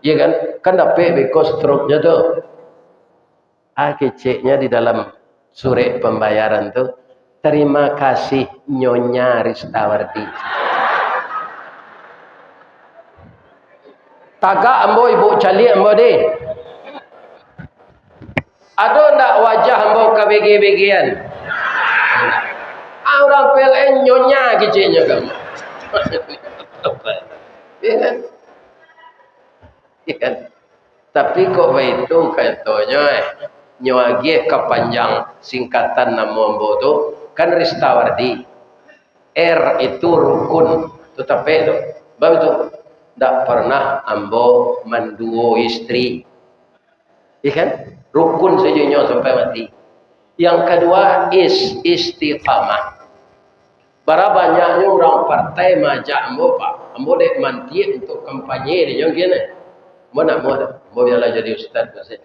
ya kan? Kan dapat because stroke-nya tu. Keceknya di dalam surat pembayaran tu. Terima kasih Nyonya Ristawardi. Tagak ambo ibu calik ambo deh. Ada ndak wajah ambo KBG-BG-an? Orang PLN nyonya kecilnya kamu. Ya kan? Ya kan? Tapi kok begitu katanya nyawagi kepanjang singkatan nama ambo tu kan Ristawardi. R itu rukun, tu tapi tu. Baik tu. tak pernah ambo menduo istri. Ikan rukun sejauhnya sampai mati. Yang kedua istiqamah. Bara banyaknya orang partai majak ambo pak, ambo dek manti untuk kampanye dia yang gini. Ambo nak mau biarlah jadi ustaz saja.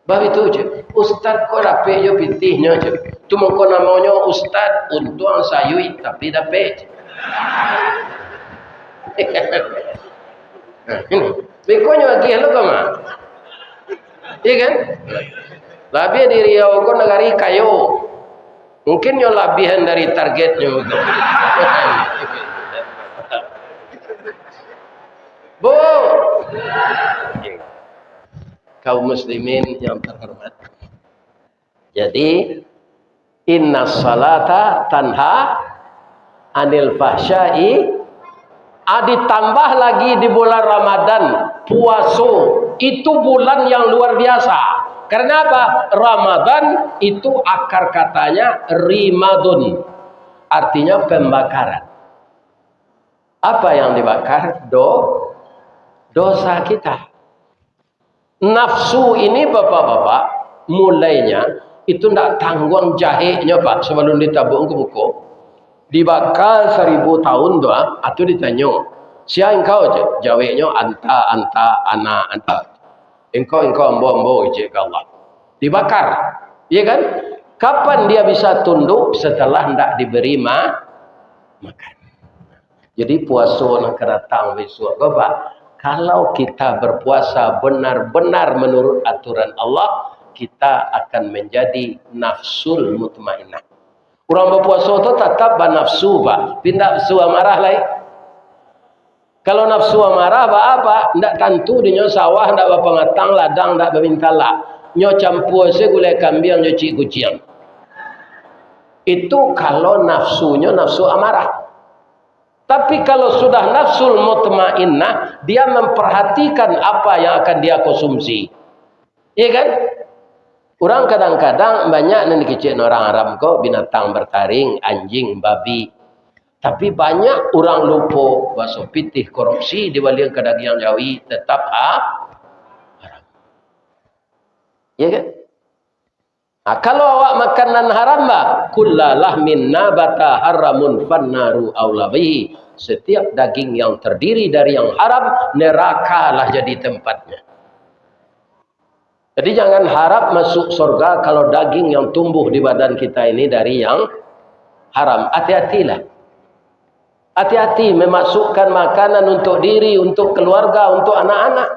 Bah itu je, ustaz kau dapat je pitihnya je. Cuma kau namanya ustaz untuk ang sayui tapi dapat. Ini, bekonya lagi hello kama. Iya kan? Lebih di Riau kau negari kayu. Mungkin yang lebihan dari targetnya. Bu, kaum muslimin yang terhormat. Jadi, inna salata tanha anil fahsyai. Ditambah lagi di bulan Ramadan, puasa itu bulan yang luar biasa. Karena apa? Ramadan itu akar katanya rimadun. Artinya pembakaran. Apa yang dibakar? Dosa kita. Nafsu ini bapak-bapak, mulainya itu tidak tanggung jahenya pak sebelum ditabung ke muka. Dibakar 1000 tahun doa atau ditanya siapa engkau je jawabnya anta ana anta engkau ambo je ke Allah dibakar iya kan kapan dia bisa tunduk setelah hendak diberi makan. Jadi puasa nak datang besok bapak kalau kita berpuasa benar-benar menurut aturan Allah kita akan menjadi nafsul mutmainnah. Orang berpuasa itu tetap nafsu pak, pindah nafsu amarah lain. Kalau nafsu amarah apa? Tidak tentu di sawah, tidak pengatang ladang, tidak bermintala. Nyo campur se gulai kambing, nyo cik kucing. Itu kalau nafsunya nafsu amarah. Tapi kalau sudah nafsul mutmainnah, dia memperhatikan apa yang akan dia konsumsi. Iya kan? Orang kadang-kadang banyak yang dikecil orang Arab kok binatang bertaring, anjing, babi. Tapi banyak orang lupa bahasa pitih korupsi di balik kedagian jawi tetap haram. Ya kan? Nah, kalau awak makanan haram bah, kullalah min nabata haramun fannaru aulabihi. Setiap daging yang terdiri dari yang haram, neraka lah jadi tempatnya. Jadi jangan harap masuk surga kalau daging yang tumbuh di badan kita ini dari yang haram. Hati-hatilah. Hati-hati memasukkan makanan untuk diri, untuk keluarga, untuk anak-anak.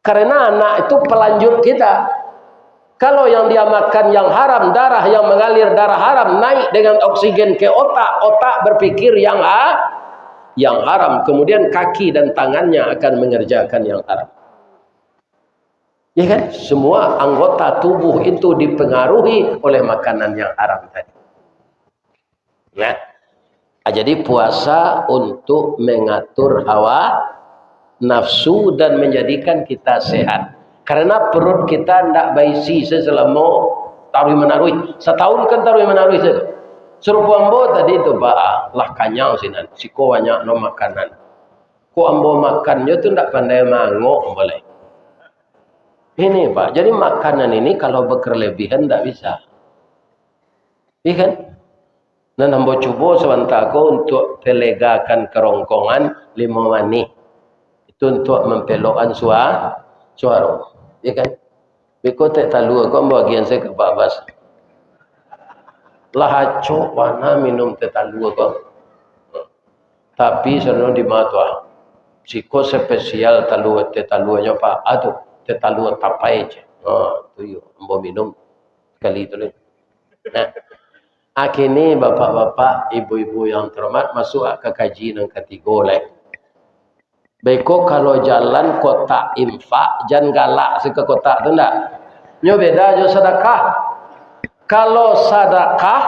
Karena anak itu pelanjut kita. Kalau yang dia makan yang haram, darah yang mengalir darah haram naik dengan oksigen ke otak, otak berpikir yang haram. Kemudian kaki dan tangannya akan mengerjakan yang haram. Ya kan? Semua anggota tubuh itu dipengaruhi oleh makanan yang haram tadi. Ya. Jadi puasa untuk mengatur hawa nafsu dan menjadikan kita sehat. Karena perut kita tidak baisi selama taruh menaruh. Setahun kan taruh menaruh saja. Serupa ambo tadi itu pak, lah kanyang sinan. Siko banyak no makanan. Ko ambo makannya tu tidak pandai mangok boleh. Ini pak, jadi makanan ini kalau berkelebihan tidak bisa. Iya kan? Dan ambo cuba sebentar untuk telegakan kerongkongan 5 menit. Itu untuk mempelokkan suara. Iya kan? Biko tak talu aku bagian saya ke Pak Bas. Lah cok mana minum tetalu aku. Tapi sebenarnya di mata. Siko spesial tetalunya Pak. Aduh. Tetalu tapai je. Tu yo, ambo minum sekali tu ni. Nah, akhirnya bapak-bapak, ibu-ibu yang terhormat masuk ke kaji yang ketiga leh. Beko kalau jalan kotak infak, jangan galak ke kotak tu ndak. Nyo beda jo sedekah. Kalau sedekah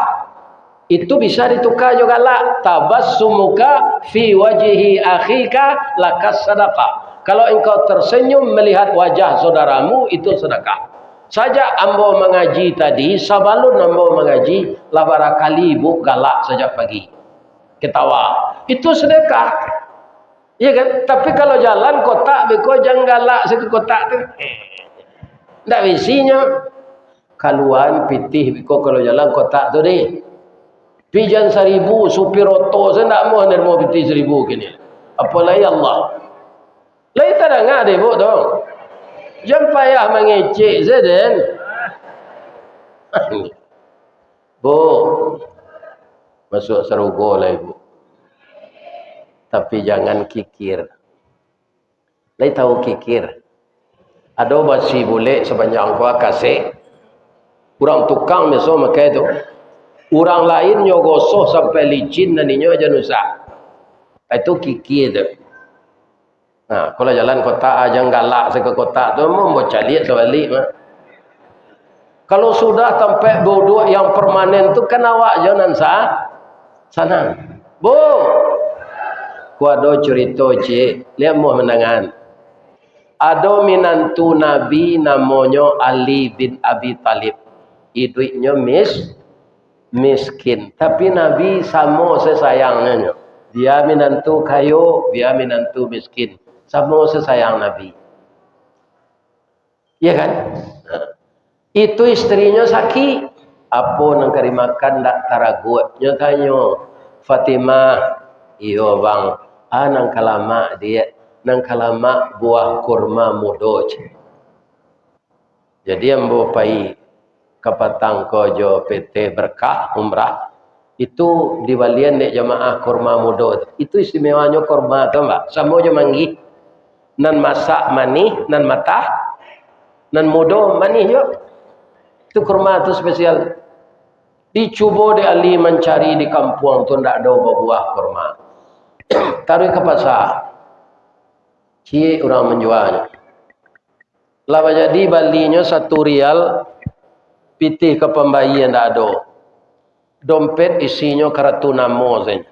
itu bisa ditukar juga galak. Tabassumuka fi wajhi akhika lakas sedekah. Kalau engkau tersenyum melihat wajah saudaramu itu sedekah. Saja ambo mengaji tadi, sabalun ambo mengaji, lah barakali ibu galak sejak pagi. Ketawa. Itu sedekah. Iya kan? Tapi kalau jalan kotak, beko jangan galak ke kotak tu. Tak isinya. Kaluan pitih beko kalau jalan kotak tu deh. Pijan 1,000 supir oto saya tak mau pitih 1,000 kini. Apalagi Allah. Lai tarang deh bu dong. Jangan payah mengecek zaden. Bu, masuk serugo lah ibu. Tapi jangan kikir. Lai tahu kikir. Ada basi boleh sepanjang gua kasih. Orang tukang besok makai itu. Orang lain nyogosoh sampai licin naninya aja nusak. Itu kikir itu. Nah, kalau jalan kota aja galak ke kota tu mau cari sebalik mah. Kalau sudah sampai bodoh yang permanen tu kan awak jangan sana. Bu, kuado cerita cik, lihat mau menangan. Ada minantu Nabi namanya Ali bin Abi Talib. Hidupnya miskin, tapi Nabi sama sesayangnya. Dia minantu kayu, dia minantu miskin. Sama sesayang Nabi. Iya kan? Nah, itu istrinya sakit. Apa nang kari makan tak taragut. Nya tanyo Fatimah, iyo bang, nang kalama dia, nang kalama buah kurma mudo. Jadi ambo pai kapatang kojo PT Berkah Umrah itu diwalian dek jamaah kurma mudo. Itu istimewanya kurma tu mbak. Samo je manggi. Nan masak manih, nan matah, nan mudo manih yo. Itu kurma tu spesial. Dicuba di Ali mencari di kampung tu ndak ada buah kurma. Taruh ke pasar. Cie orang menjualnya. Lama jadi balinya 1 rial, pitih ke pembagian ndak ada. Dompet isinya kartu namo saja.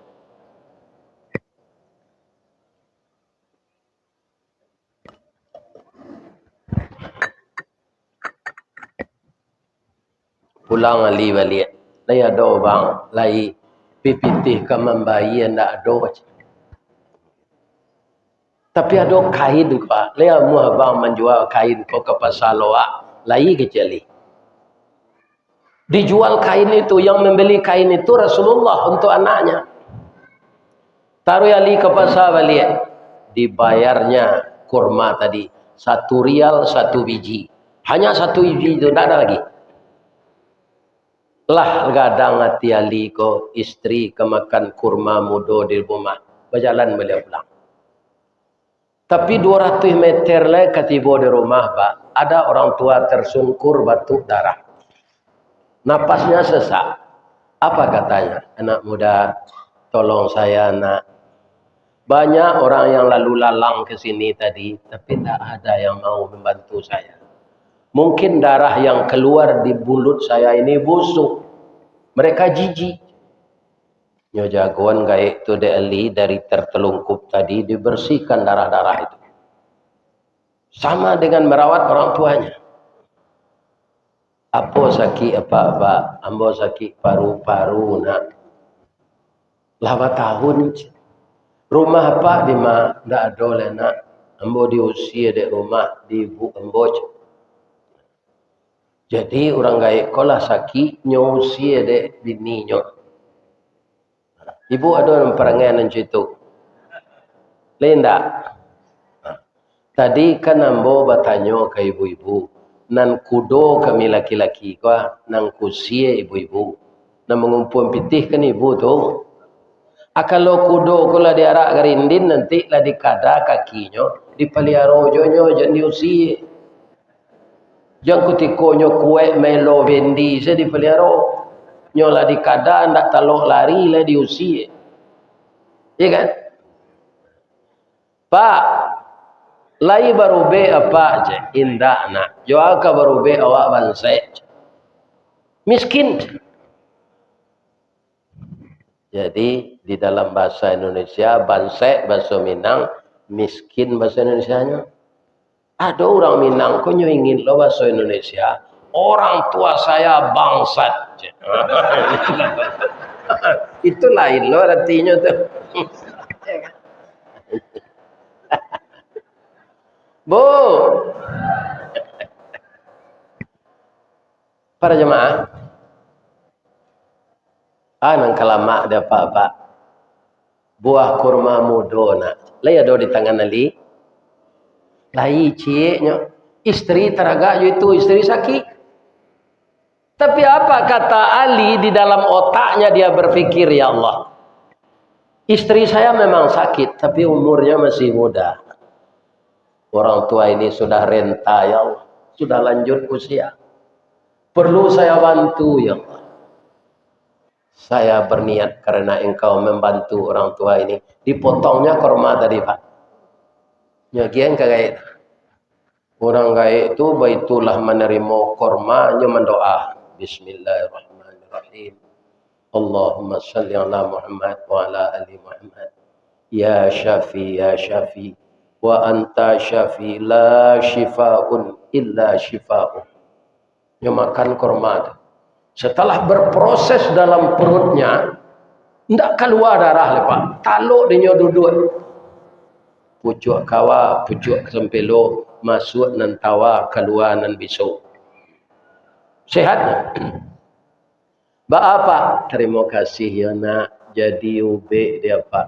Pulang Ali balik. Lai ada bang, lai pipitih ke membayi ndak ada. Tapi ada kain kok. Lai amu abang menjual kain kok ke pasar loak, lai kecili. Dijual kain itu, yang membeli kain itu Rasulullah untuk anaknya. Taruh Ali ke pasar balik. Dibayarnya kurma tadi 1 rial 1 biji. Hanya 1 biji itu, tidak ada lagi. Lah gadang hati Ali ko istri kemakan kurma mudo di rumah. Berjalan beliau pulang. Tapi 200 meter lah ketiba di rumah pak. Ada orang tua tersungkur batuk darah. Napasnya sesak. Apa katanya? Anak muda, tolong saya nak. Banyak orang yang lalu lalang ke sini tadi. Tapi tak ada yang mau membantu saya. Mungkin darah yang keluar di mulut saya ini busuk. Mereka jijik. Nyo jagoan gaik tu Ali dari tertelungkup tadi dibersihkan darah-darah itu. Sama dengan merawat orang tuanya. Apa sakit apa-apa, ambo sakit paru-paru nak. Lama tahun. Rumah apa di ma ndak ada lah nak. Ambo diusia dek rumah di ibu ambo. Jadi orang gaik kolah sakit nyusia dek bininya. Ibu ada perangai nan situ. Lain tak? Tadi kan ambo bertanya ke ibu-ibu. Nan kudo kami laki-laki kah? Nan kusia ibu-ibu. Nan mengumpul pitih kan ibu tu. Kalau kudo kula diarak gerindin nanti lah dikada kakinya. Dipeliara ojonya jangan diusia. Jangan kutikonyo kue melo vendi saya dipeliara. Nyola dikada ndak talok lari lah diusia. Iya kan? Pak, lai baru be apa je? Indah nak. Joa ka baru be awak bansai. Miskin. Jadi di dalam bahasa Indonesia bansai bahasa Minang, miskin bahasa Indonesianya. Ada orang Minang kok ingin lo bahasa Indonesia. Orang tua saya bangsat. Itu lain lo artinya tuh. Bu, para jemaah, nang kalamak dia pak buah kurma mudo nak. Lai ada di tangan Ali. Lai cieknya istri teraga itu istri sakit. Tapi apa kata Ali di dalam otaknya dia berpikir, ya Allah, istri saya memang sakit tapi umurnya masih muda. Orang tua ini sudah renta, ya Allah, sudah lanjut usia. Perlu saya bantu, ya Allah. Saya berniat karena engkau membantu orang tua ini. Dipotongnya kurma tadi, Pak. Nyagian kagak. Orang gaib itu baitulah menerima kurma nya mendoa. Bismillahirrahmanirrahim. Allahumma salli ala Muhammad wa ala ali Muhammad. Ya Syafi, ya Syafi. Wa anta Syafi, la shifaun illa shifa'un. Nya makan kurma. Setelah berproses dalam perutnya, tidak keluar darah lepas. Taluk dia duduk. Pucuk kawa, pucuk sempelo, masuk nan tawa, keluar nan bisu. Sehat. Ba apa? Terima kasih ya nak. Jadi ube dia Pak.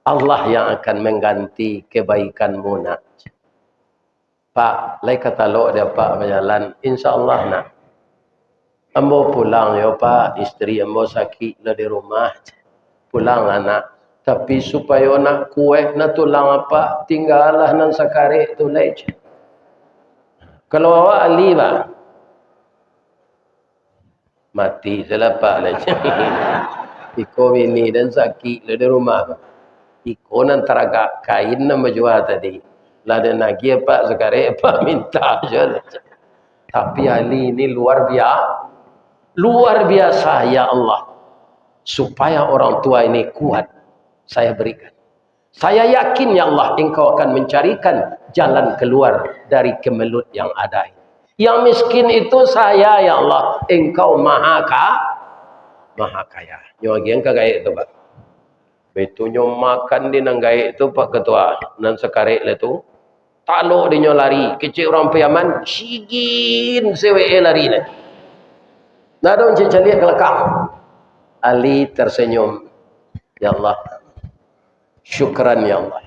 Allah yang akan mengganti kebaikanmu nak. Pak, lai kata lo dia Pak berjalan. InsyaAllah nak. Ambo pulang ya Pak, istri ambo sakit lah di rumah. Pulang anak. Tapi supaya nak kue nak tulang apa, tinggallah nan sakare tu lej. Kalau awak ali ba, mati selapa lej. Iko ini dan sakit lah di rumah. Iko nan teraga kain nan berjual tadi. Lah dan lagi apa sakare apa minta je. Tapi ali ini luar biasa ya Allah. Supaya orang tua ini kuat, saya berikan. Saya yakin ya Allah, engkau akan mencarikan jalan keluar dari kemelut yang ada. Yang miskin itu saya ya Allah, engkau maha kaya. Nyogian kagaya itu Pak. Betunya makan di nanggai itu Pak Ketua. Nan sekarek itu. Taluk dia lari. Kecil orang piaman, sigin sewe lari ni. Nada uncik caliak kelakang. Ali tersenyum. Ya Allah. Syukran ya Allah.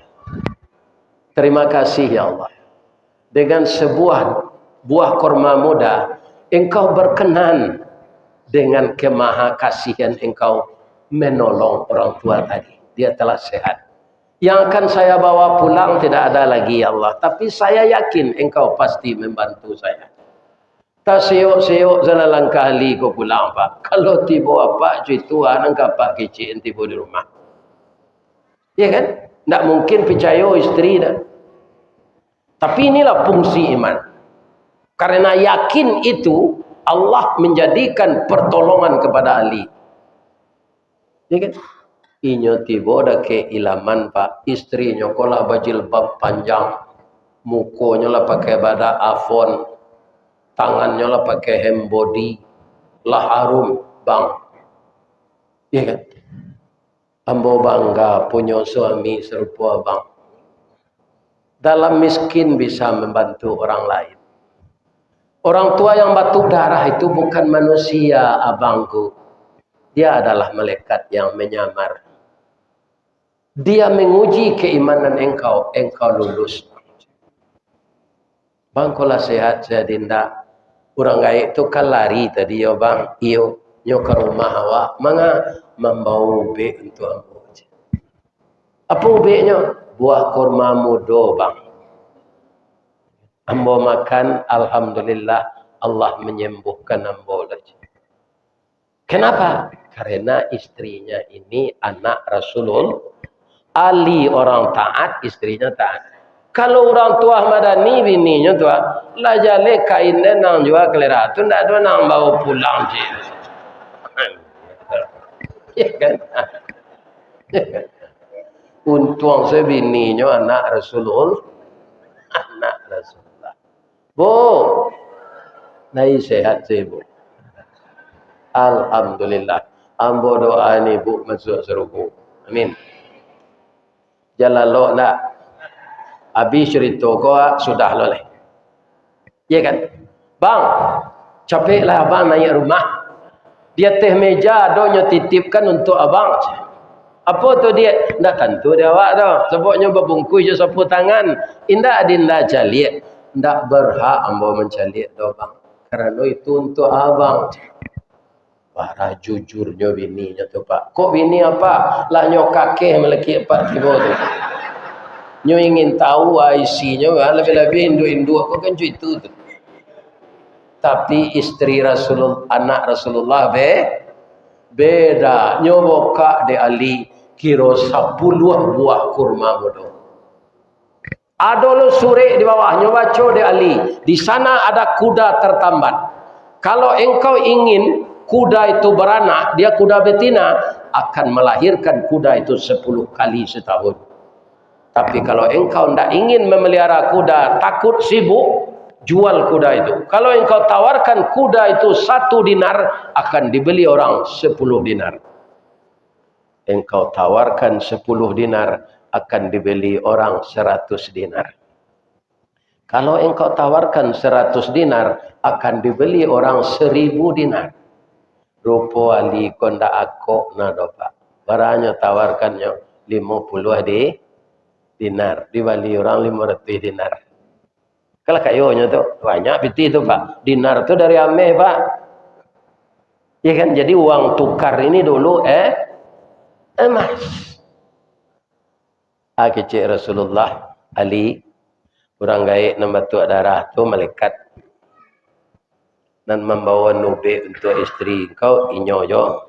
Terima kasih ya Allah. Dengan sebuah buah kurma muda, engkau berkenan dengan kemaha kasihan engkau menolong orang tua tadi. Dia telah sehat. Yang akan saya bawa pulang tidak ada lagi ya Allah. Tapi saya yakin engkau pasti membantu saya. Tak seok-seok jalan langkah li ko pulang Pak. Kalau tiba apa cuy tua nangka Pak kecil tiba di rumah. Ya kan? Tak mungkin percaya istri dah. Tapi inilah fungsi iman. Karena yakin itu Allah menjadikan pertolongan kepada Ali. Ya kan? Inyo tiba dah ke ilaman Pak. Istrinya kolah bajilbab panjang. Mukonya lah pakai bada afon. Tangannya lah pakai hem body, lah harum bang, ya kan? Ambo bangga punya suami serupa bang. Dalam miskin bisa membantu orang lain. Orang tua yang batuk darah itu bukan manusia abangku. Dia adalah malaikat yang menyamar. Dia menguji keimanan engkau lulus. Bang kalau sehat saya dinda. Orang gaib tu kan lari tadi ya bang. Iyo nyo ke rumah awak. Manga membawa ube untuk ambo. Apa ubenya? Buah kurma mudo bang. Ambo makan. Alhamdulillah. Allah menyembuhkan ambo lagi. Kenapa? Karena istrinya ini anak Rasulullah. Ali orang taat, istrinya taat. Kalau orang tua madani bininya tua, lah jale kainnya nang jual kelera tu ndak ada nang bawa pulang je. Ya kan? Untung sebininya anak Rasulullah. Bu, nai sehat sih bu. Alhamdulillah. Ambo doa ni bu masuk seruku. Amin. Jalan lo nak. Habis cerita kau sudah loleh. Ya kan? Bang, capeklah abang naik rumah. Dia teh meja adonyo titipkan untuk abang. Apa tu dia? Ndak tentu dia awak tu. Sebabnya berbungkus je sapu tangan. Indah adinda calik. Ndak berhak ambo mencalik tu bang. Kerana itu untuk abang. Para jujurnya bininya tu pak. Kok bini apa? Lah nyo kakek meleki pak tiba tu. Nyo ingin tahu isinya, lebih-lebih induk-induk apa kan itu tu. Tapi isteri Rasulullah, anak Rasulullah beda. Nyo boka de Ali kira 10 buah kurma bodoh. Ada lo suri di bawah, nyo baca de Ali. Di sana ada kuda tertambat. Kalau engkau ingin kuda itu beranak, dia kuda betina, akan melahirkan kuda itu 10 kali setahun. Tapi kalau engkau tidak ingin memelihara kuda, takut sibuk, jual kuda itu. Kalau engkau tawarkan kuda itu 1 dinar, akan dibeli orang 10 dinar. Engkau tawarkan 10 dinar, akan dibeli orang 100 dinar. Kalau engkau tawarkan 100 dinar, akan dibeli orang 1000 dinar. Rupo Ali konda akok na dopa. Baranya tawarkannya 50 dinar, dibali orang 500 dinar. Kalau kayaknya tu banyak piti tu pak. Dinar tu dari Ameh pak. Ya kan, jadi uang tukar ini dulu emas. Kecik Rasulullah Ali orang gaib nama tu darah tu malaikat dan membawa nubi untuk isteri kau inyoyo.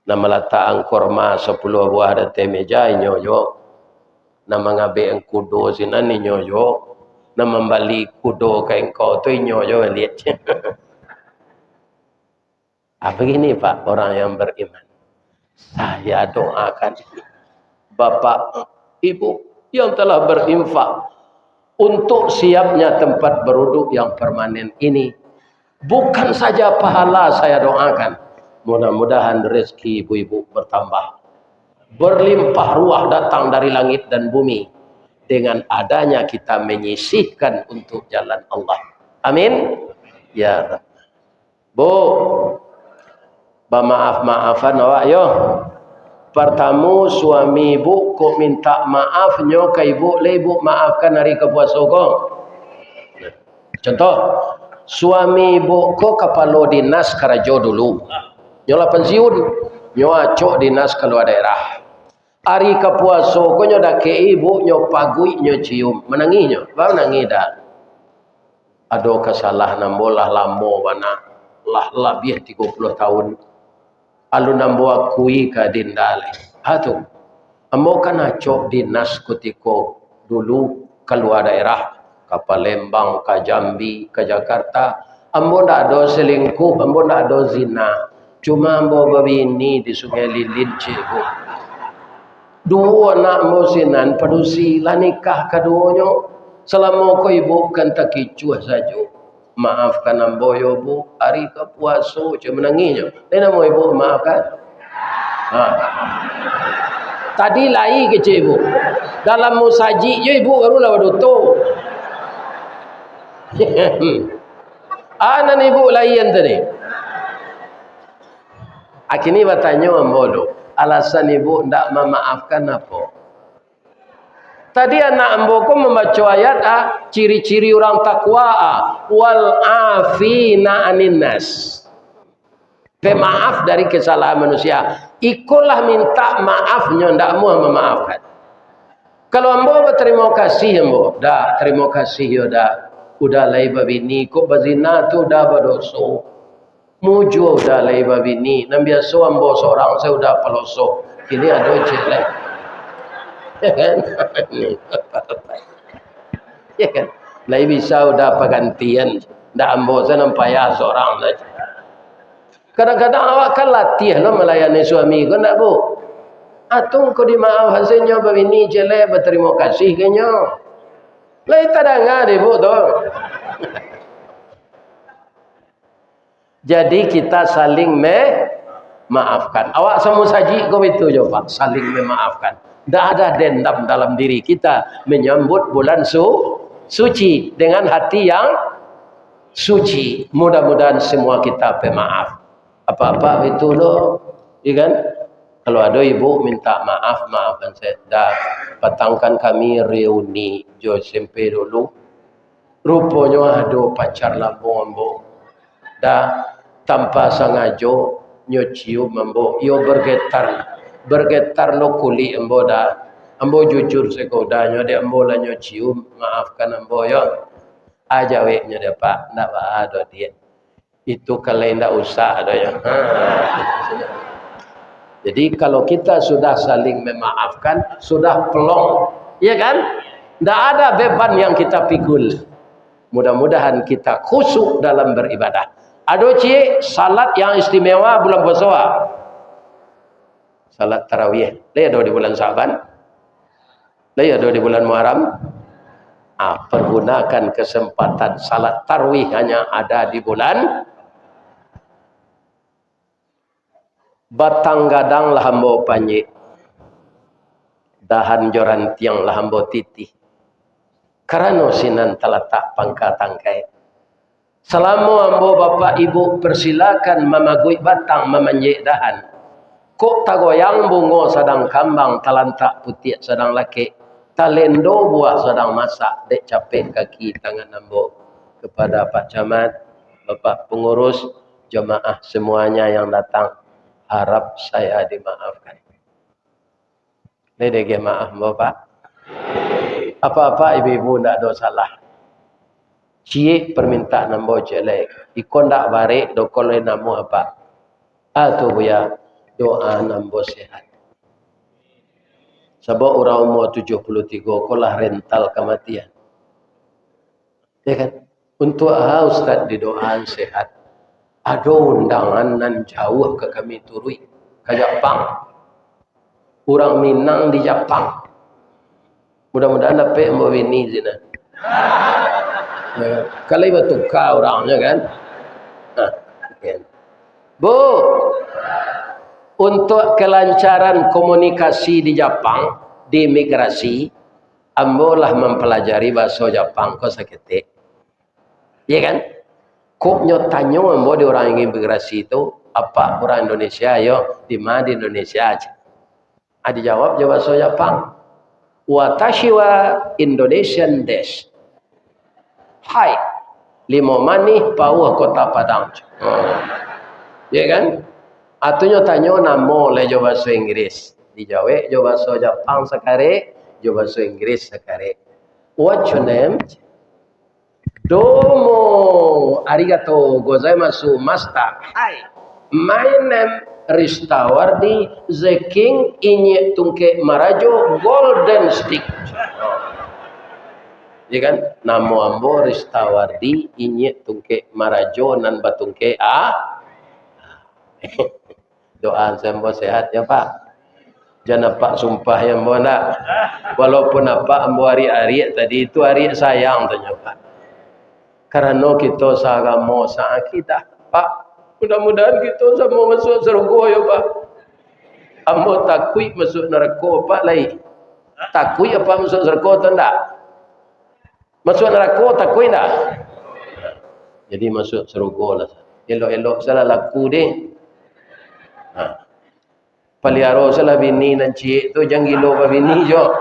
Nama letak korma 10 buah ada meja inyoyo. Nama ngabe kudo sinan inyoyo. Nama membali kudo ke engkau tu inyoyo lihat. Begini pak orang yang beriman. Saya doakan bapak ibu yang telah berinfak untuk siapnya tempat beruduk yang permanen ini. Bukan saja pahala saya doakan. Mudah-mudahan rezeki ibu-ibu bertambah. Berlimpah ruah datang dari langit dan bumi. Dengan adanya kita menyisihkan untuk jalan Allah. Amin. Ya. Bu. Maaf-maafan awak yo. Pertama suami ibu kok minta maaf nyo ke ibu, le ibu maafkan hari kepuasa kok. Contoh, suami ibu kok kepala dinas Karajo dulu. Nyo lah pensiun, nyo acok dinas keluar daerah. Hari kepuasa kok nyo dak ke ibu, nyo pagui nyo cium, menangi nyo, ba menangi dah. Ado kesalahan bolah lamo wana lah lebih 30 tahun. Alu nambo akui ka dindale. Hatu. Ambo kan acok dinas kutiko dulu keluar daerah ke Palembang, ke Jambi, ke Jakarta. Ambo ndak ada selingkuh, ambo ndak ada zina. Cuma ambo babini di Sungai Lilin Cibu. 2 anak ambo sinan padusi lah nikah keduanya. Selama ko ibu kan tak kicuh saja. Maafkan ambo yo bu, hari kepuasa cuma menanginya. Nena mau ibu maafkan. Tadi lai kecil ibu. Dalam musaji yo ibu baru lawan tu. Anan ibu lain tadi. Akini bertanya ambo lo, alasan ibu ndak memaafkan apa? Tadi anak ambo ko membaca ayat ciri-ciri orang takwa wal afina anin nas. Pemaaf dari kesalahan manusia. Ikulah minta maafnya ndak mau memaafkan. Kalau ambo berterima kasih ambo, dah terima kasih yo dah. Udah lai babini ko bazina tu dah berdosa. Mujo udah lai babini. Nan biasa ambo seorang saya udah peloso. Kini ada jelek. Ya kan? Ya kan? Lai bisa udah pergantian. Ndak ambo saya nampaya seorang saja. Kadang-kadang awak kan latih lah melayani suami kau nak bu. Atung kau dimaaf hasilnya begini jelek berterima kasih kenya. Lai tak dengar deh bu tu. Jadi kita saling maafkan. Awak semua saji kau itu je pak, saling memaafkan. Tidak ada dendam dalam diri kita menyambut bulan suci dengan hati yang suci. Mudah-mudahan semua kita pemaaf. Apa-apa itu loh, ya kan? Kalau ada ibu minta maaf, maafkan saya. Dah patangkan kami reuni jo SMP dulu. Rupanya ada pacar lambung ambo. Dah tanpa sengaja nyocium ambo. Yo bergetar lo kulit ambo dah. Ambo jujur sekodanya dia ambo lah nyocium. Maafkan ambo yo. Aja weknya dia pak, nak ada dia. Itu kalau tidak usah ada ya. Jadi kalau kita sudah saling memaafkan, sudah pelong, ya kan? Tidak ada beban yang kita pikul. Mudah-mudahan kita khusyuk dalam beribadah. Ada salat yang istimewa bulan puasa. Salat tarawih. Dia ada di bulan Syaban. Dia ada di bulan Muharram. Pergunakan kesempatan salat tarawih hanya ada di bulan batang gadang lah hambo panji, dahan joran tiang lah hambo titi, karena sinan talatak pangka tangkai. Selama hambo bapak ibu persilakan memagui batang memanjik dahan. Kok tagoyang bungo sedang kambang talantak putih sedang laki, talendo buah sedang masak, dek capek kaki tangan hambo. Kepada Pak Camat, Bapak Pengurus, jemaah semuanya yang datang, harap saya dimaafkan. Ini maaf Bapak. Apa-apa ibu-ibu tidak ada salah. Cie permintaan nambo jelek. Ikon tak barik dokol namu apa? Atau ya doa nambo sehat. Sebab orang umur 73 kolah rental kematian. Ya kan? Untuk Ustaz di doa sehat. Ada undangan nan jauh ke kami turui ke Jepang. Orang Minang di Jepang. Mudah-mudahan dapat mau ini zina. Kalau ibu tukar orangnya kan. Okay. Bu, untuk kelancaran komunikasi di Jepang, di imigrasi, ambolah mempelajari bahasa Jepang kau sakit. Iya kan? Kok nyotanya ambo di orang imigrasi itu apa orang Indonesia yo di mana di Indonesia aja. Adi jawab bahasa Jepang. Watashi wa Indonesian desu. Hai, limo manih pauh kota Padang. Ya kan? Atunya tanya namo le jo bahasa Inggris. Dijawab jo bahasa Jepang sekare, jo bahasa Inggris sekare. What's your name? Domo, arigatou gozaimasu, master. Hi, my name Ristawardi, the king inye tungke marajo golden stick. Ya kan? Namo ambo Ristawardi inye tungke marajo nan batungke Doa sembo sehat ya Pak. Jangan Pak sumpah yang mau nak. Walaupun apa ambo hari-hari tadi itu hari sayang tanya Pak. Karena kita seagama seakidah Pak. Mudah-mudahan kita sama masuk surga ya Pak. Ambo takui masuk neraka Pak lain. Takui apa masuk surga atau enggak? Masuk neraka takui enggak? Jadi masuk surga lah. Elok-elok salah laku deh. Paliaro salah bini dan cik tu jangan gilo pa bini jo.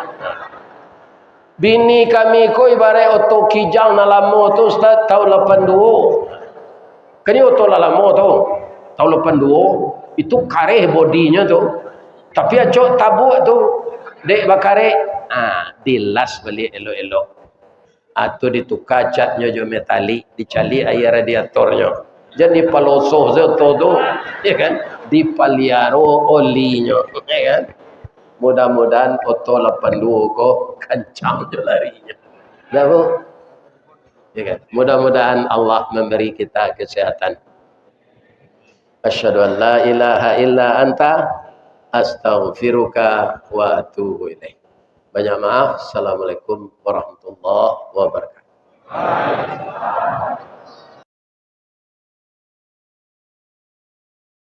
Bini kami ko ibarat oto kijang na lamo tu Ustaz tahun 82. Kan oto la lamo tu. Tahun 82 itu kareh bodinya tu. Tapi acok tabuk tu dek bakare dilas balik elok-elok. Atau ditukar catnya jo metalik, dicali air radiatornya. Jadi palosoh zeto tu, ya kan? Dipaliaro olinya, ya kan? Mudah-mudahan oto 82 ko kencang je larinya. Dah bu? Ya kan? Mudah-mudahan Allah memberi kita kesehatan. Asyhadu an la ilaha illa anta astaghfiruka wa atubu ilaik. Banyak maaf. Assalamualaikum warahmatullahi wabarakatuh.